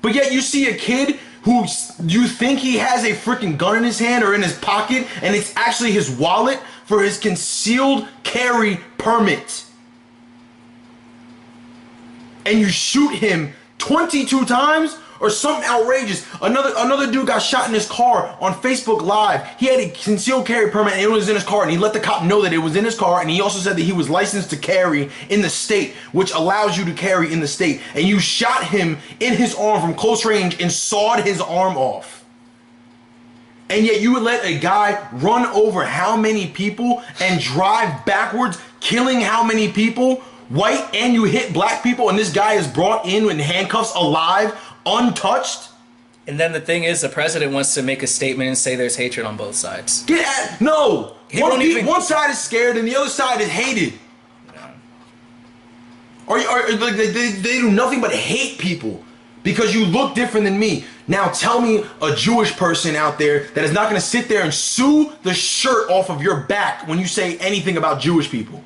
But yet you see a kid who you think he has a freaking gun in his hand or in his pocket, and it's actually his wallet for his concealed carry permit. And you shoot him 22 times? Or something outrageous. Another dude got shot in his car on Facebook Live. He had a concealed carry permit and it was in his car, and he let the cop know that it was in his car, and he also said that he was licensed to carry in the state, which allows you to carry in the state. And you shot him in his arm from close range and sawed his arm off. And yet you would let a guy run over how many people and drive backwards, killing how many people, white, and you hit black people, and this guy is brought in handcuffs alive, untouched. And then the thing is, the president wants to make a statement and say there's hatred on both sides. No. One side is scared and the other side is hated. Yeah. Like they do nothing but hate people because you look different than me. Now tell me a Jewish person out there that is not going to sit there and sue the shirt off of your back when you say anything about Jewish people.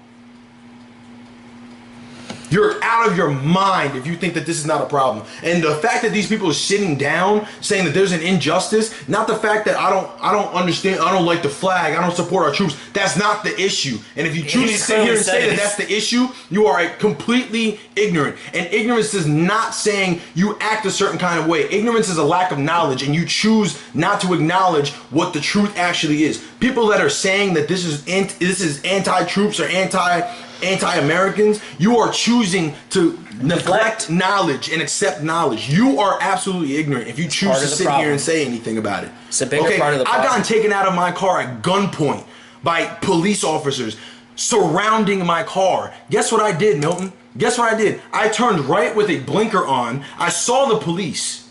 You're out of your mind if you think that this is not a problem. And the fact that these people are sitting down saying that there's an injustice, not the fact that I don't understand, I don't like the flag, I don't support our troops, that's not the issue. And if you choose to sit here and say that that's the issue, you are completely ignorant. And ignorance is not saying you act a certain kind of way. Ignorance is a lack of knowledge, and you choose not to acknowledge what the truth actually is. People that are saying that this is anti-troops or anti-Americans, you are choosing to neglect knowledge and accept knowledge. You are absolutely ignorant if you choose to sit here and say anything about it. It's a bigger part of the problem. I've gotten taken out of my car at gunpoint by police officers surrounding my car. Guess what I did, Milton? Guess what I did? I turned right with a blinker on. I saw the police.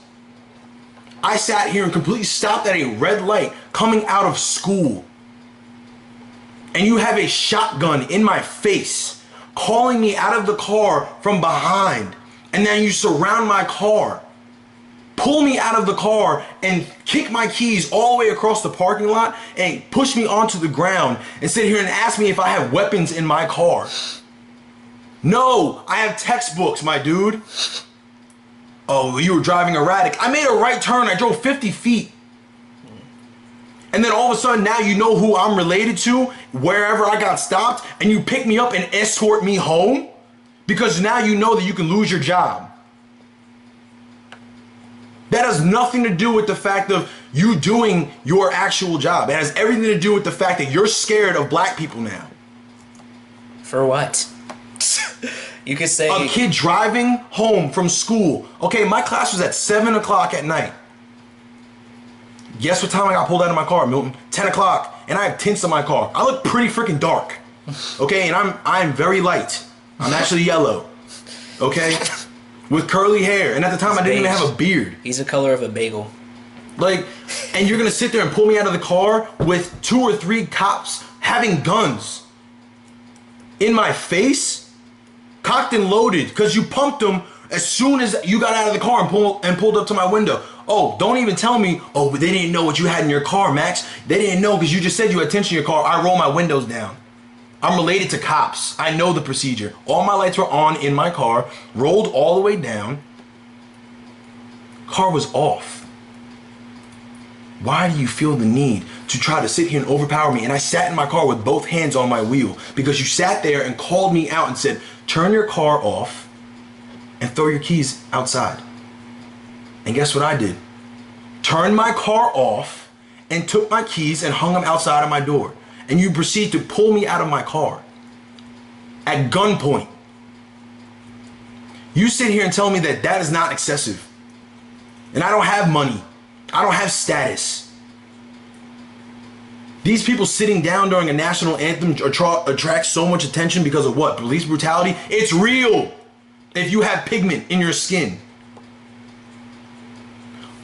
I sat here and completely stopped at a red light coming out of school. And you have a shotgun in my face, calling me out of the car from behind. And then you surround my car, pull me out of the car, and kick my keys all the way across the parking lot and push me onto the ground and sit here and ask me if I have weapons in my car. No, I have textbooks, my dude. Oh, you were driving erratic. I made a right turn. I drove 50 feet. And then all of a sudden, now you know who I'm related to, wherever I got stopped, and you pick me up and escort me home? Because now you know that you can lose your job. That has nothing to do with the fact of you doing your actual job. It has everything to do with the fact that you're scared of black people now. For what? You could say... A kid driving home from school. Okay, my class was at 7 o'clock at night. Guess what time I got pulled out of my car, Milton? 10 o'clock. And I have tints on my car. I look pretty freaking dark. Okay, and I'm very light. I'm actually yellow. Okay? With curly hair. And at the time, I didn't even have a beard. He's the color of a bagel. Like, and you're gonna sit there and pull me out of the car with 2 or 3 cops having guns in my face, cocked and loaded, because you pumped them as soon as you got out of the car and pulled up to my window. Oh, don't even tell me, oh, but they didn't know what you had in your car, Max. They didn't know because you just said you had tints in your car. I roll my windows down. I'm related to cops. I know the procedure. All my lights were on in my car, rolled all the way down. Car was off. Why do you feel the need to try to sit here and overpower me? And I sat in my car with both hands on my wheel because you sat there and called me out and said, turn your car off and throw your keys outside. And guess what I did? Turned my car off and took my keys and hung them outside of my door. And you proceed to pull me out of my car at gunpoint. You sit here and tell me that that is not excessive. And I don't have money. I don't have status. These people sitting down during a national anthem attract so much attention because of what? Police brutality? It's real if you have pigment in your skin.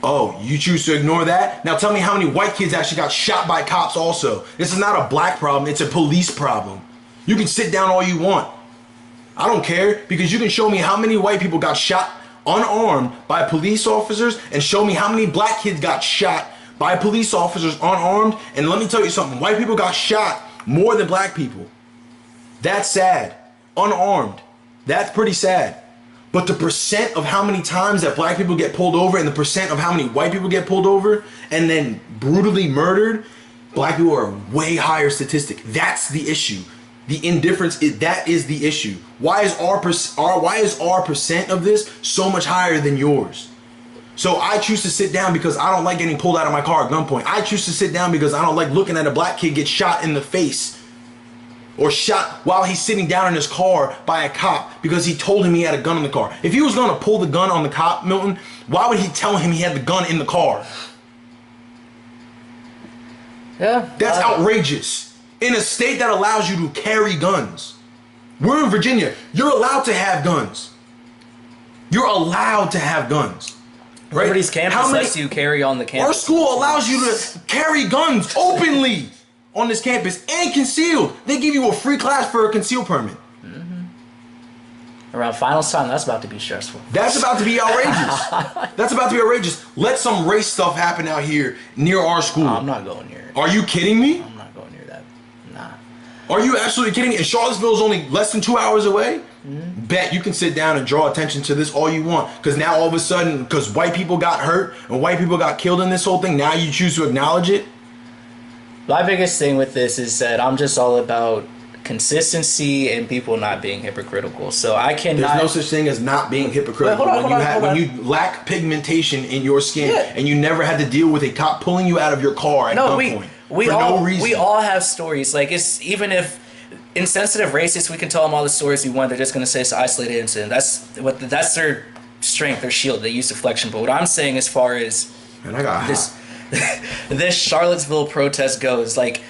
Oh, you choose to ignore that? Now tell me how many white kids actually got shot by cops also. This is not a black problem, it's a police problem. You can sit down all you want. I don't care, because you can show me how many white people got shot unarmed by police officers and show me how many black kids got shot by police officers unarmed. And let me tell you something, white people got shot more than black people. That's sad. Unarmed. That's pretty sad. But the percent of how many times that black people get pulled over and the percent of how many white people get pulled over and then brutally murdered, black people are a way higher statistic. That's the issue. The indifference, that is the issue. Why is our percent of this so much higher than yours? So I choose to sit down because I don't like getting pulled out of my car at gunpoint. I choose to sit down because I don't like looking at a black kid get shot in the face. Or shot while he's sitting down in his car by a cop because he told him he had a gun in the car. If he was going to pull the gun on the cop, Milton, why would he tell him he had the gun in the car? Yeah. That's outrageous. In a state that allows you to carry guns. We're in Virginia. You're allowed to have guns. You're allowed to have guns. Right? Everybody's campus lets you carry on the campus. Our school allows you to carry guns openly on this campus and concealed. They give you a free class for a concealed permit. Around finals time, that's about to be stressful. That's about to be outrageous. That's about to be outrageous. Let some race stuff happen out here near our school. I'm not going near it. Are you kidding me? I'm not going near that. Nah. Are you absolutely kidding me? And Charlottesville is only less than 2 hours away? Bet you can sit down and draw attention to this all you want. Because now all of a sudden, because white people got hurt and white people got killed in this whole thing, now you choose to acknowledge it? My biggest thing with this is that I'm just all about consistency and people not being hypocritical. So I cannot... There's no such thing as not being hypocritical. When you lack pigmentation in your skin and you never had to deal with a cop pulling you out of your car at gunpoint for no reason. We all have stories. Like, it's even if insensitive racists, we can tell them all the stories we want. They're just going to say it's an isolated incident. That's their strength, their shield. They use deflection. But what I'm saying as far as Man, I got this Charlottesville protest goes, like,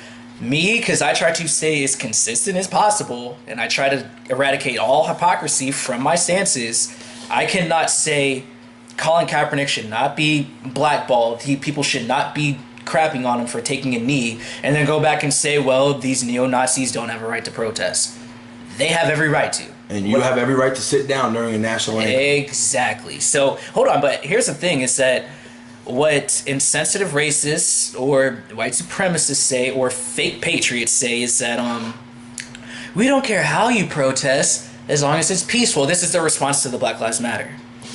Me, because I try to stay as consistent as possible, and I try to eradicate all hypocrisy from my stances. I cannot say Colin Kaepernick should not be blackballed. People should not be crapping on him for taking a knee, and then go back and say, well, these neo-Nazis don't have a right to protest. They have every right to. And you have every right to sit down during a national anthem. Exactly. So, hold on, but here's the thing, is that what insensitive racists or white supremacists say, or fake patriots say, is that we don't care how you protest as long as it's peaceful. This is their response to the Black Lives Matter.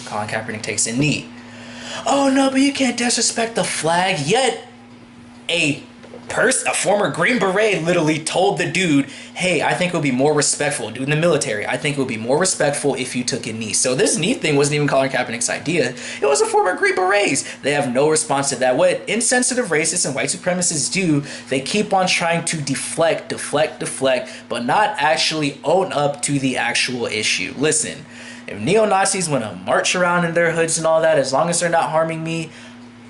Colin Kaepernick takes a knee. Oh no, but you can't disrespect the flag. Yet a former Green Beret literally told the dude, hey, I think it would be more respectful, dude in the military, I think it would be more respectful if you took a knee. So this knee thing wasn't even Colin Kaepernick's idea. It was a former Green Berets. They have no response to that. What insensitive racists and white supremacists do, they keep on trying to deflect, but not actually own up to the actual issue. Listen, if neo-Nazis want to march around in their hoods and all that, as long as they're not harming me,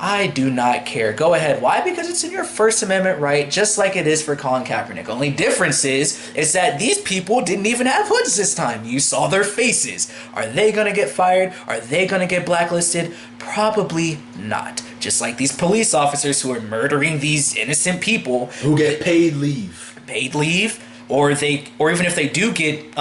I do not care. Go ahead. Why? Because it's in your First Amendment right, just like it is for Colin Kaepernick. Only difference is that these people didn't even have hoods this time. You saw their faces. Are they going to get fired? Are they going to get blacklisted? Probably not. Just like these police officers who are murdering these innocent people. Who get paid leave. Paid leave? Or even if they do get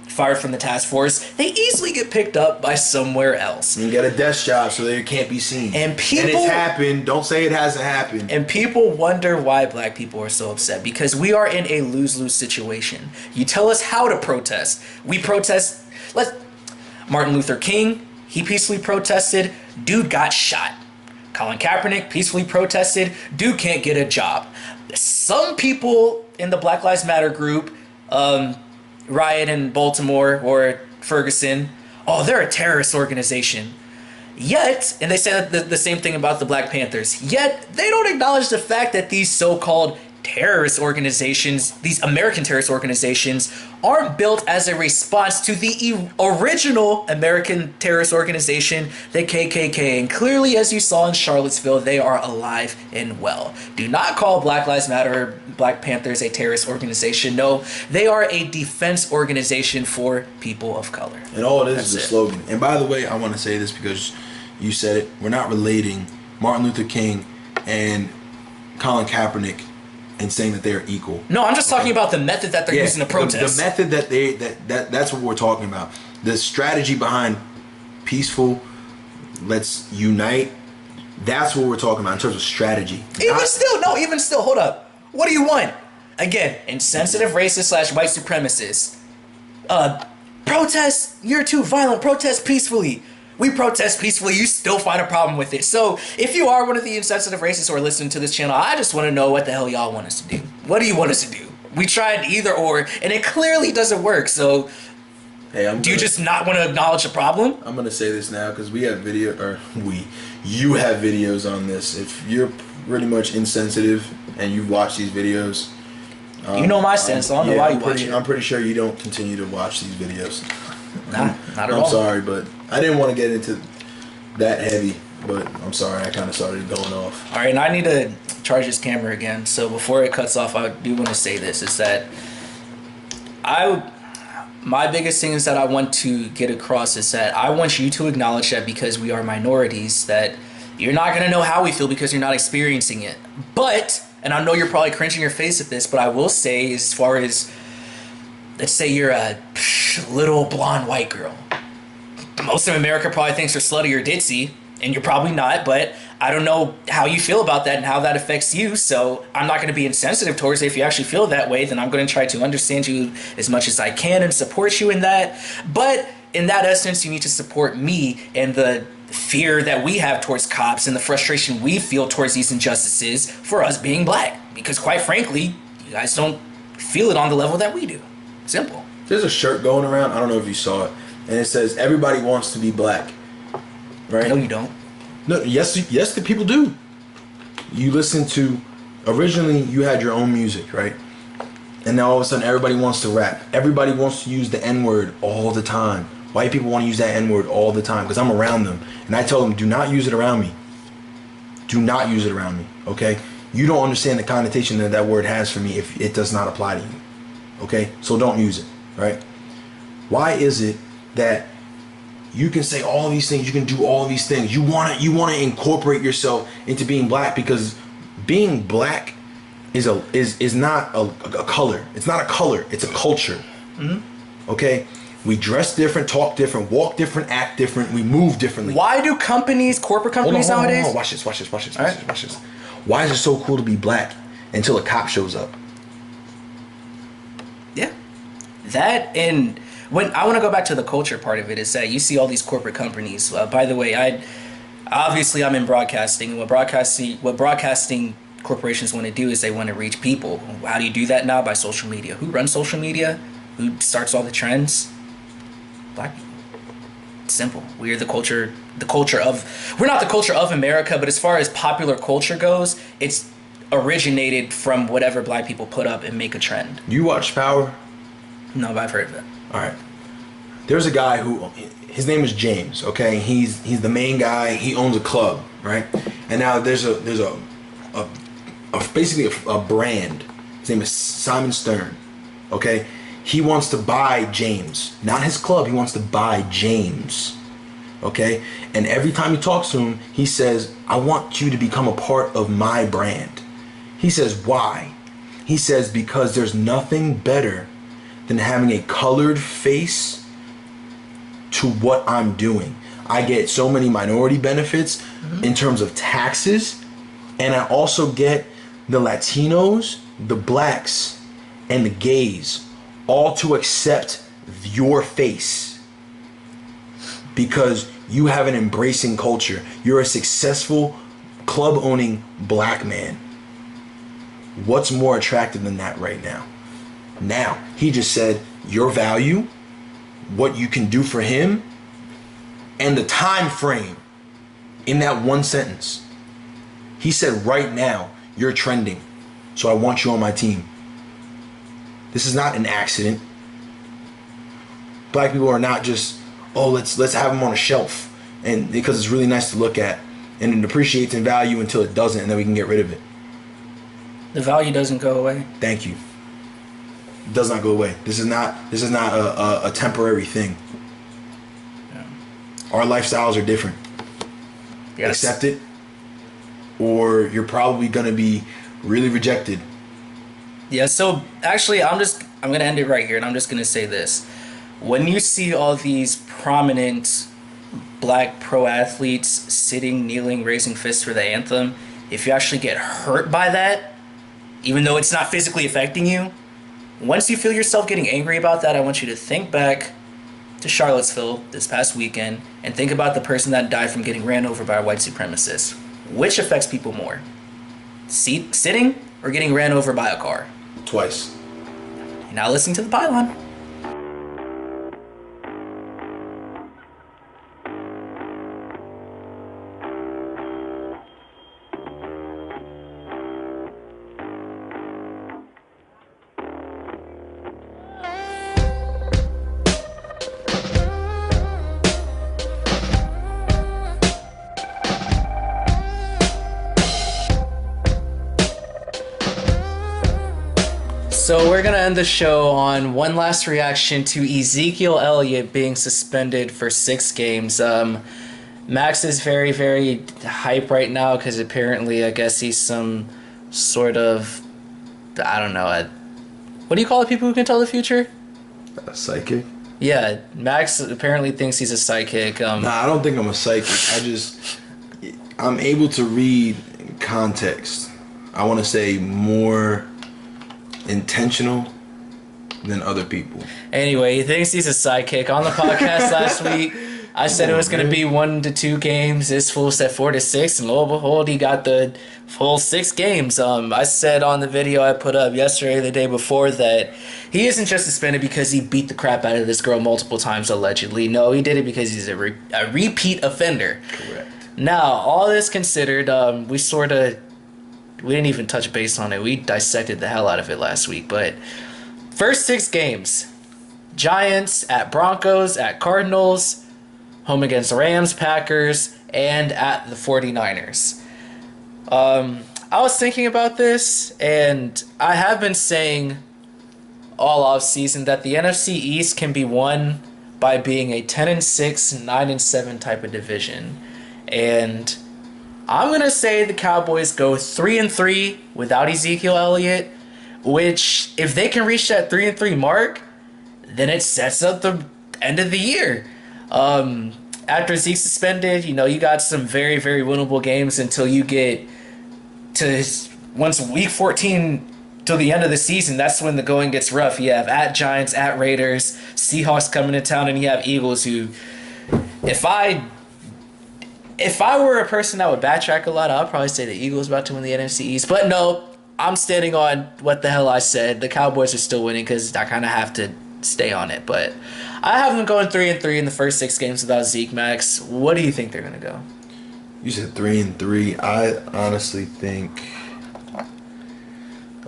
fired from the task force, they easily get picked up by somewhere else. You get a desk job so they can't be seen. And it's happened. Don't say it hasn't happened. And people wonder why black people are so upset, because we are in a lose-lose situation. You tell us how to protest. We protest. Martin Luther King, he peacefully protested. Dude got shot. Colin Kaepernick peacefully protested. Dude can't get a job. Some people in the Black Lives Matter group, riot in Baltimore or Ferguson, oh, they're a terrorist organization. Yet, and they say the same thing about the Black Panthers, yet they don't acknowledge the fact that these so-called terrorist organizations, these American terrorist organizations, aren't built as a response to the original American terrorist organization, the KKK. And clearly, as you saw in Charlottesville, they are alive and well. Do not call Black Lives Matter or Black Panthers a terrorist organization. No, they are a defense organization for people of color. And all it is a slogan. And by the way, I want to say this because you said it. We're not relating Martin Luther King and Colin Kaepernick and saying that they are equal. No, I'm just talking about the method that they're using to protest. The method that's what we're talking about. The strategy behind peaceful, let's unite. That's what we're talking about in terms of strategy. Even still, hold up. What do you want? Again, insensitive racist / white supremacists. Protest, you're too violent. Protest peacefully. We protest peacefully, you still find a problem with it. So, if you are one of the insensitive racists who are listening to this channel, I just want to know what the hell y'all want us to do. What do you want us to do? We tried either or, and it clearly doesn't work. So, do you just not want to acknowledge the problem? I'm going to say this now because you have videos on this. If you're pretty much insensitive and you watch these videos, you know my stance, so I don't know why you watch it. I'm pretty sure you don't continue to watch these videos. Nah, not at all. I'm sorry, but I didn't want to get into that heavy, but I'm sorry, I kind of started going off. All right, and I need to charge this camera again. So before it cuts off, I do want to say this, is that my biggest thing is that I want to get across is that I want you to acknowledge that because we are minorities, that you're not going to know how we feel because you're not experiencing it. But, and I know you're probably cringing your face at this, but I will say, as far as, let's say you're a little blonde white girl. Most of America probably thinks you're slutty or ditzy, and you're probably not, but I don't know how you feel about that and how that affects you, so I'm not going to be insensitive towards it. If you actually feel that way, then I'm going to try to understand you as much as I can and support you in that. But in that essence, you need to support me and the fear that we have towards cops and the frustration we feel towards these injustices for us being black. Because quite frankly, you guys don't feel it on the level that we do. Simple. There's a shirt going around, I don't know if you saw it, and it says, everybody wants to be black. Right? No, you don't. No, yes, the people do. You listen to, originally you had your own music, right? And now all of a sudden everybody wants to rap. Everybody wants to use the N-word all the time. White people want to use that N-word all the time because I'm around them. And I tell them, do not use it around me. Do not use it around me, okay? you don't understand the connotation that that word has for me if it does not apply to you. Okay? So don't use it, right? Why is it that you can say all these things, you can do all these things, you want to incorporate yourself into being black, because being black is not a color. It's not a color, it's a culture. Okay? We dress different, talk different, walk different, act different, we move differently. Why do corporate companies nowadays? Hold on. Watch this. Why is it so cool to be black until a cop shows up? Yeah. That, and when I want to go back to the culture part of it, is that you see all these corporate companies. By the way, I'm in broadcasting. What broadcasting corporations want to do is they want to reach people. How do you do that now? By social media. Who runs social media? Who starts all the trends? Black people. It's simple. We're the culture of, we're not the culture of America, but as far as popular culture goes, it's originated from whatever black people put up and make a trend. You watch Power? No, but I've heard of it. All right. There's a guy who, his name is James, okay? He's the main guy. He owns a club, right? And now there's basically a brand. His name is Simon Stern, okay? He wants to buy James, not his club. He wants to buy James, okay? And every time he talks to him, he says, I want you to become a part of my brand. He says, why? He says, because there's nothing better than having a colored face to what I'm doing. I get so many minority benefits in terms of taxes, and I also get the Latinos, the blacks, and the gays all to accept your face because you have an embracing culture. You're a successful club-owning black man. What's more attractive than that right now? Now, he just said your value, what you can do for him, and the time frame in that one sentence. He said right now, you're trending, so I want you on my team. This is not an accident. Black people are not just, oh, let's have them on a shelf, and because it's really nice to look at, and it appreciates in value until it doesn't, and then we can get rid of it. The value doesn't go away. Thank you. It does not go away. This is not a temporary thing. Yeah. Our lifestyles are different. Yes. Accept it, or you're probably gonna be really rejected. Yeah, so actually I'm going to end it right here, and I'm just going to say this. When you see all these prominent black pro athletes sitting, kneeling, raising fists for the anthem, if you actually get hurt by that, even though it's not physically affecting you, once you feel yourself getting angry about that, I want you to think back to Charlottesville this past weekend and think about the person that died from getting ran over by a white supremacist. Which affects people more? Sitting or getting ran over by a car? Twice. You're now listening to The Pylon. So we're going to end the show on one last reaction to Ezekiel Elliott being suspended for 6 games. Max is very, very hype right now because apparently I guess he's some sort of, I don't know, what do you call the people who can tell the future? A psychic? Yeah, Max apparently thinks he's a psychic. Nah, I don't think I'm a psychic. I'm able to read context. I want to say more intentional than other people. Anyway, he thinks he's a sidekick. On the podcast last week, I said it was going to be 1 to 2 games. This fool said 4 to 6, and lo and behold, he got the full 6 games. I said on the video I put up yesterday, the day before, that he isn't just suspended because he beat the crap out of this girl multiple times, allegedly. No, he did it because he's a repeat offender. Correct. Now, all this considered, we didn't even touch base on it. We dissected the hell out of it last week. But first 6 games, Giants, at Broncos, at Cardinals, home against Rams, Packers, and at the 49ers. I was thinking about this, and I have been saying all off season that the NFC East can be won by being a 10-6, 9-7 type of division, and I'm gonna say the Cowboys go 3-3 without Ezekiel Elliott, which if they can reach that 3-3 mark, then it sets up the end of the year. After Zeke's suspended, you got some very, very winnable games until you get to once week 14 till the end of the season. That's when the going gets rough. You have at Giants, at Raiders, Seahawks coming to town, and you have Eagles who, if I were a person that would backtrack a lot, I'd probably say the Eagles about to win the NFC East. But no, I'm standing on what the hell I said. The Cowboys are still winning because I kind of have to stay on it. But I have them going 3-3 in the first 6 games without Zeke. Max, what do you think they're going to go? You said 3-3. I honestly think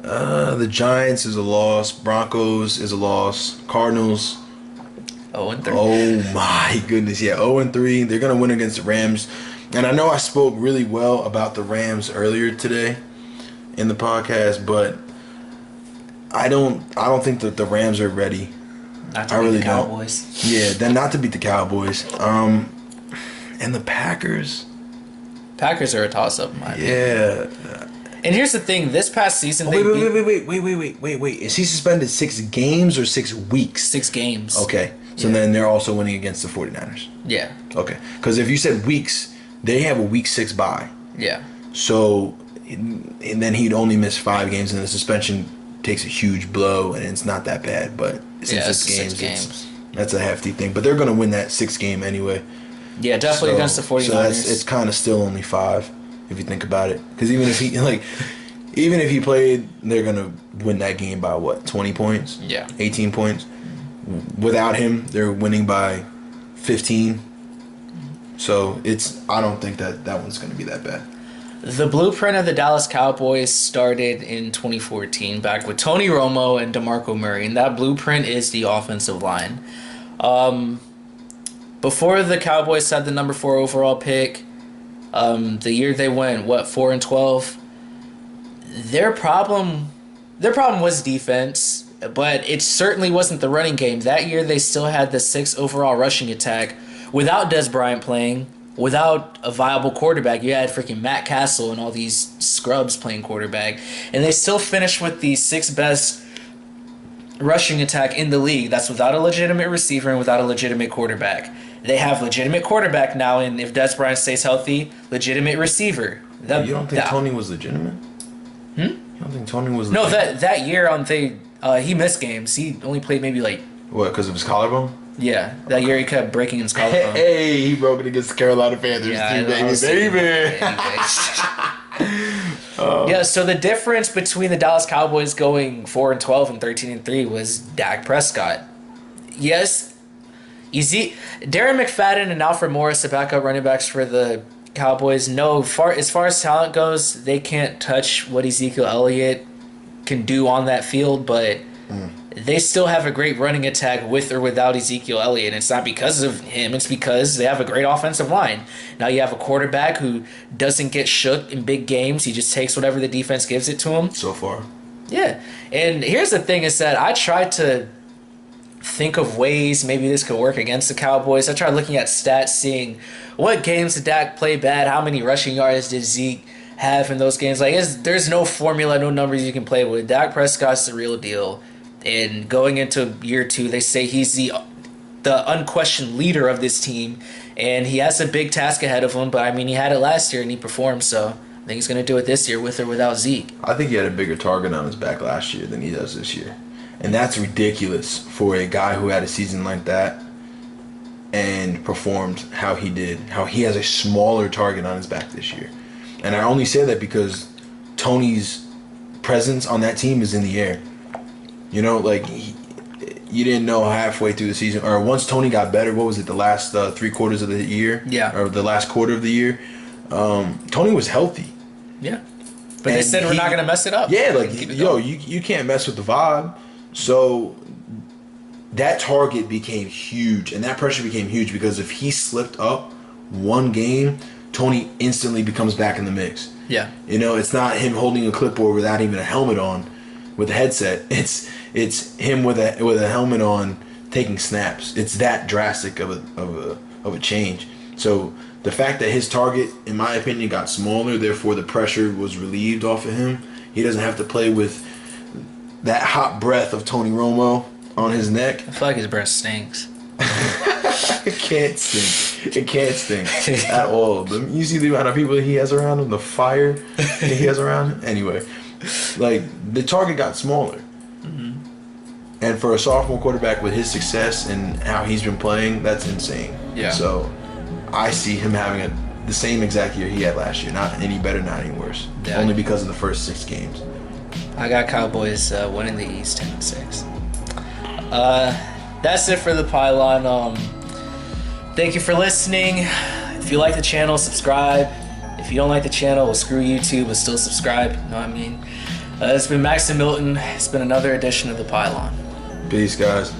the Giants is a loss. Broncos is a loss. Cardinals 0-3. Oh my goodness, yeah, 0-3. They're gonna win against the Rams, and I know I spoke really well about the Rams earlier today in the podcast, but I don't think that the Rams are ready. Not to beat the Cowboys. Yeah, then not to beat the Cowboys. And the Packers. Packers are a toss-up, in my opinion. Yeah. And here's the thing: this past season, Wait. Is he suspended 6 games or 6 weeks? 6 games. Okay. So then they're also winning against the 49ers. Yeah. Okay. Because if you said weeks, they have a week 6 bye. Yeah. So, and then he'd only miss 5 games, and the suspension takes a huge blow, and it's not that bad. But since 6 games, that's a hefty thing. But they're going to win that 6th game anyway. Yeah, definitely against the 49ers. So it's kind of still only 5 if you think about it. Because even if he played, they're going to win that game by what, 20 points? Yeah. 18 points. Without him, they're winning by 15. So I don't think that one's going to be that bad. The blueprint of the Dallas Cowboys started in 2014, back with Tony Romo and DeMarco Murray, and that blueprint is the offensive line. Before the Cowboys had the number 4 overall pick, the year they went 4-12. Their problem was defense, but it certainly wasn't the running game. That year they still had the 6th overall rushing attack without Des Bryant playing, without a viable quarterback. You had freaking Matt Castle and all these scrubs playing quarterback, and they still finished with the 6th best rushing attack in the league. That's without a legitimate receiver and without a legitimate quarterback. They have legitimate quarterback now, and if Des Bryant stays healthy, legitimate receiver. You don't think Tony was legitimate? You don't think Tony was legitimate? No, that year he missed games. He only played maybe what, because of his collarbone? Yeah, that year he kept breaking his collarbone. Hey, he broke it against the Carolina Panthers too, baby. Yeah, so the difference between the Dallas Cowboys going 4-12 and 13-3 was Dak Prescott. Yes, Darren McFadden and Alfred Morris, the backup running backs for the Cowboys. No, as far as talent goes, they can't touch what Ezekiel Elliott can do on that field, but they still have a great running attack with or without Ezekiel Elliott. And it's not because of him, it's because they have a great offensive line. Now you have a quarterback who doesn't get shook in big games. He just takes whatever the defense gives it to him. So far. Yeah. And here's the thing is that I tried to think of ways maybe this could work against the Cowboys. I tried looking at stats, seeing what games did Dak play bad, how many rushing yards did Zeke have in those games. There's no formula, no numbers you can play with. Dak Prescott's the real deal. And going into year 2, they say he's the unquestioned leader of this team, and he has a big task ahead of him. But he had it last year and he performed, so I think he's going to do it this year with or without Zeke. I think he had a bigger target on his back last year than he does this year, and that's ridiculous for a guy who had a season like that and performed how he did. How he has a smaller target on his back this year, and I only say that because Tony's presence on that team is in the air. You didn't know halfway through the season, or once Tony got better, what was it, the last 3 quarters of the year? Yeah. Or the last quarter of the year? Tony was healthy. Yeah. But they said we're not going to mess it up. Yeah, you can't mess with the vibe. So that target became huge, and that pressure became huge because if he slipped up one game, Tony instantly becomes back in the mix. Yeah. You know, it's not him holding a clipboard without even a helmet on with a headset. It's him with a helmet on taking snaps. It's that drastic of a change. So the fact that his target, in my opinion, got smaller, therefore the pressure was relieved off of him. He doesn't have to play with that hot breath of Tony Romo on his neck. I feel like his breath stinks. It can't stink. It can't stink at all. You see the amount of people he has around him, the fire that he has around him. Anyway, like, the target got smaller. Mm-hmm. And for a sophomore quarterback with his success and how he's been playing, that's insane. Yeah. So I see him having the same exact year he had last year. Not any better, not any worse. Yeah. Only because of the first 6 games. I got Cowboys winning the East 10-6. That's it for the pylon. Thank you for listening. If you like the channel, subscribe. If you don't like the channel, well, screw YouTube, but still subscribe. You know what I mean? It's been Max and Milton. It's been another edition of the pylon. Peace, guys.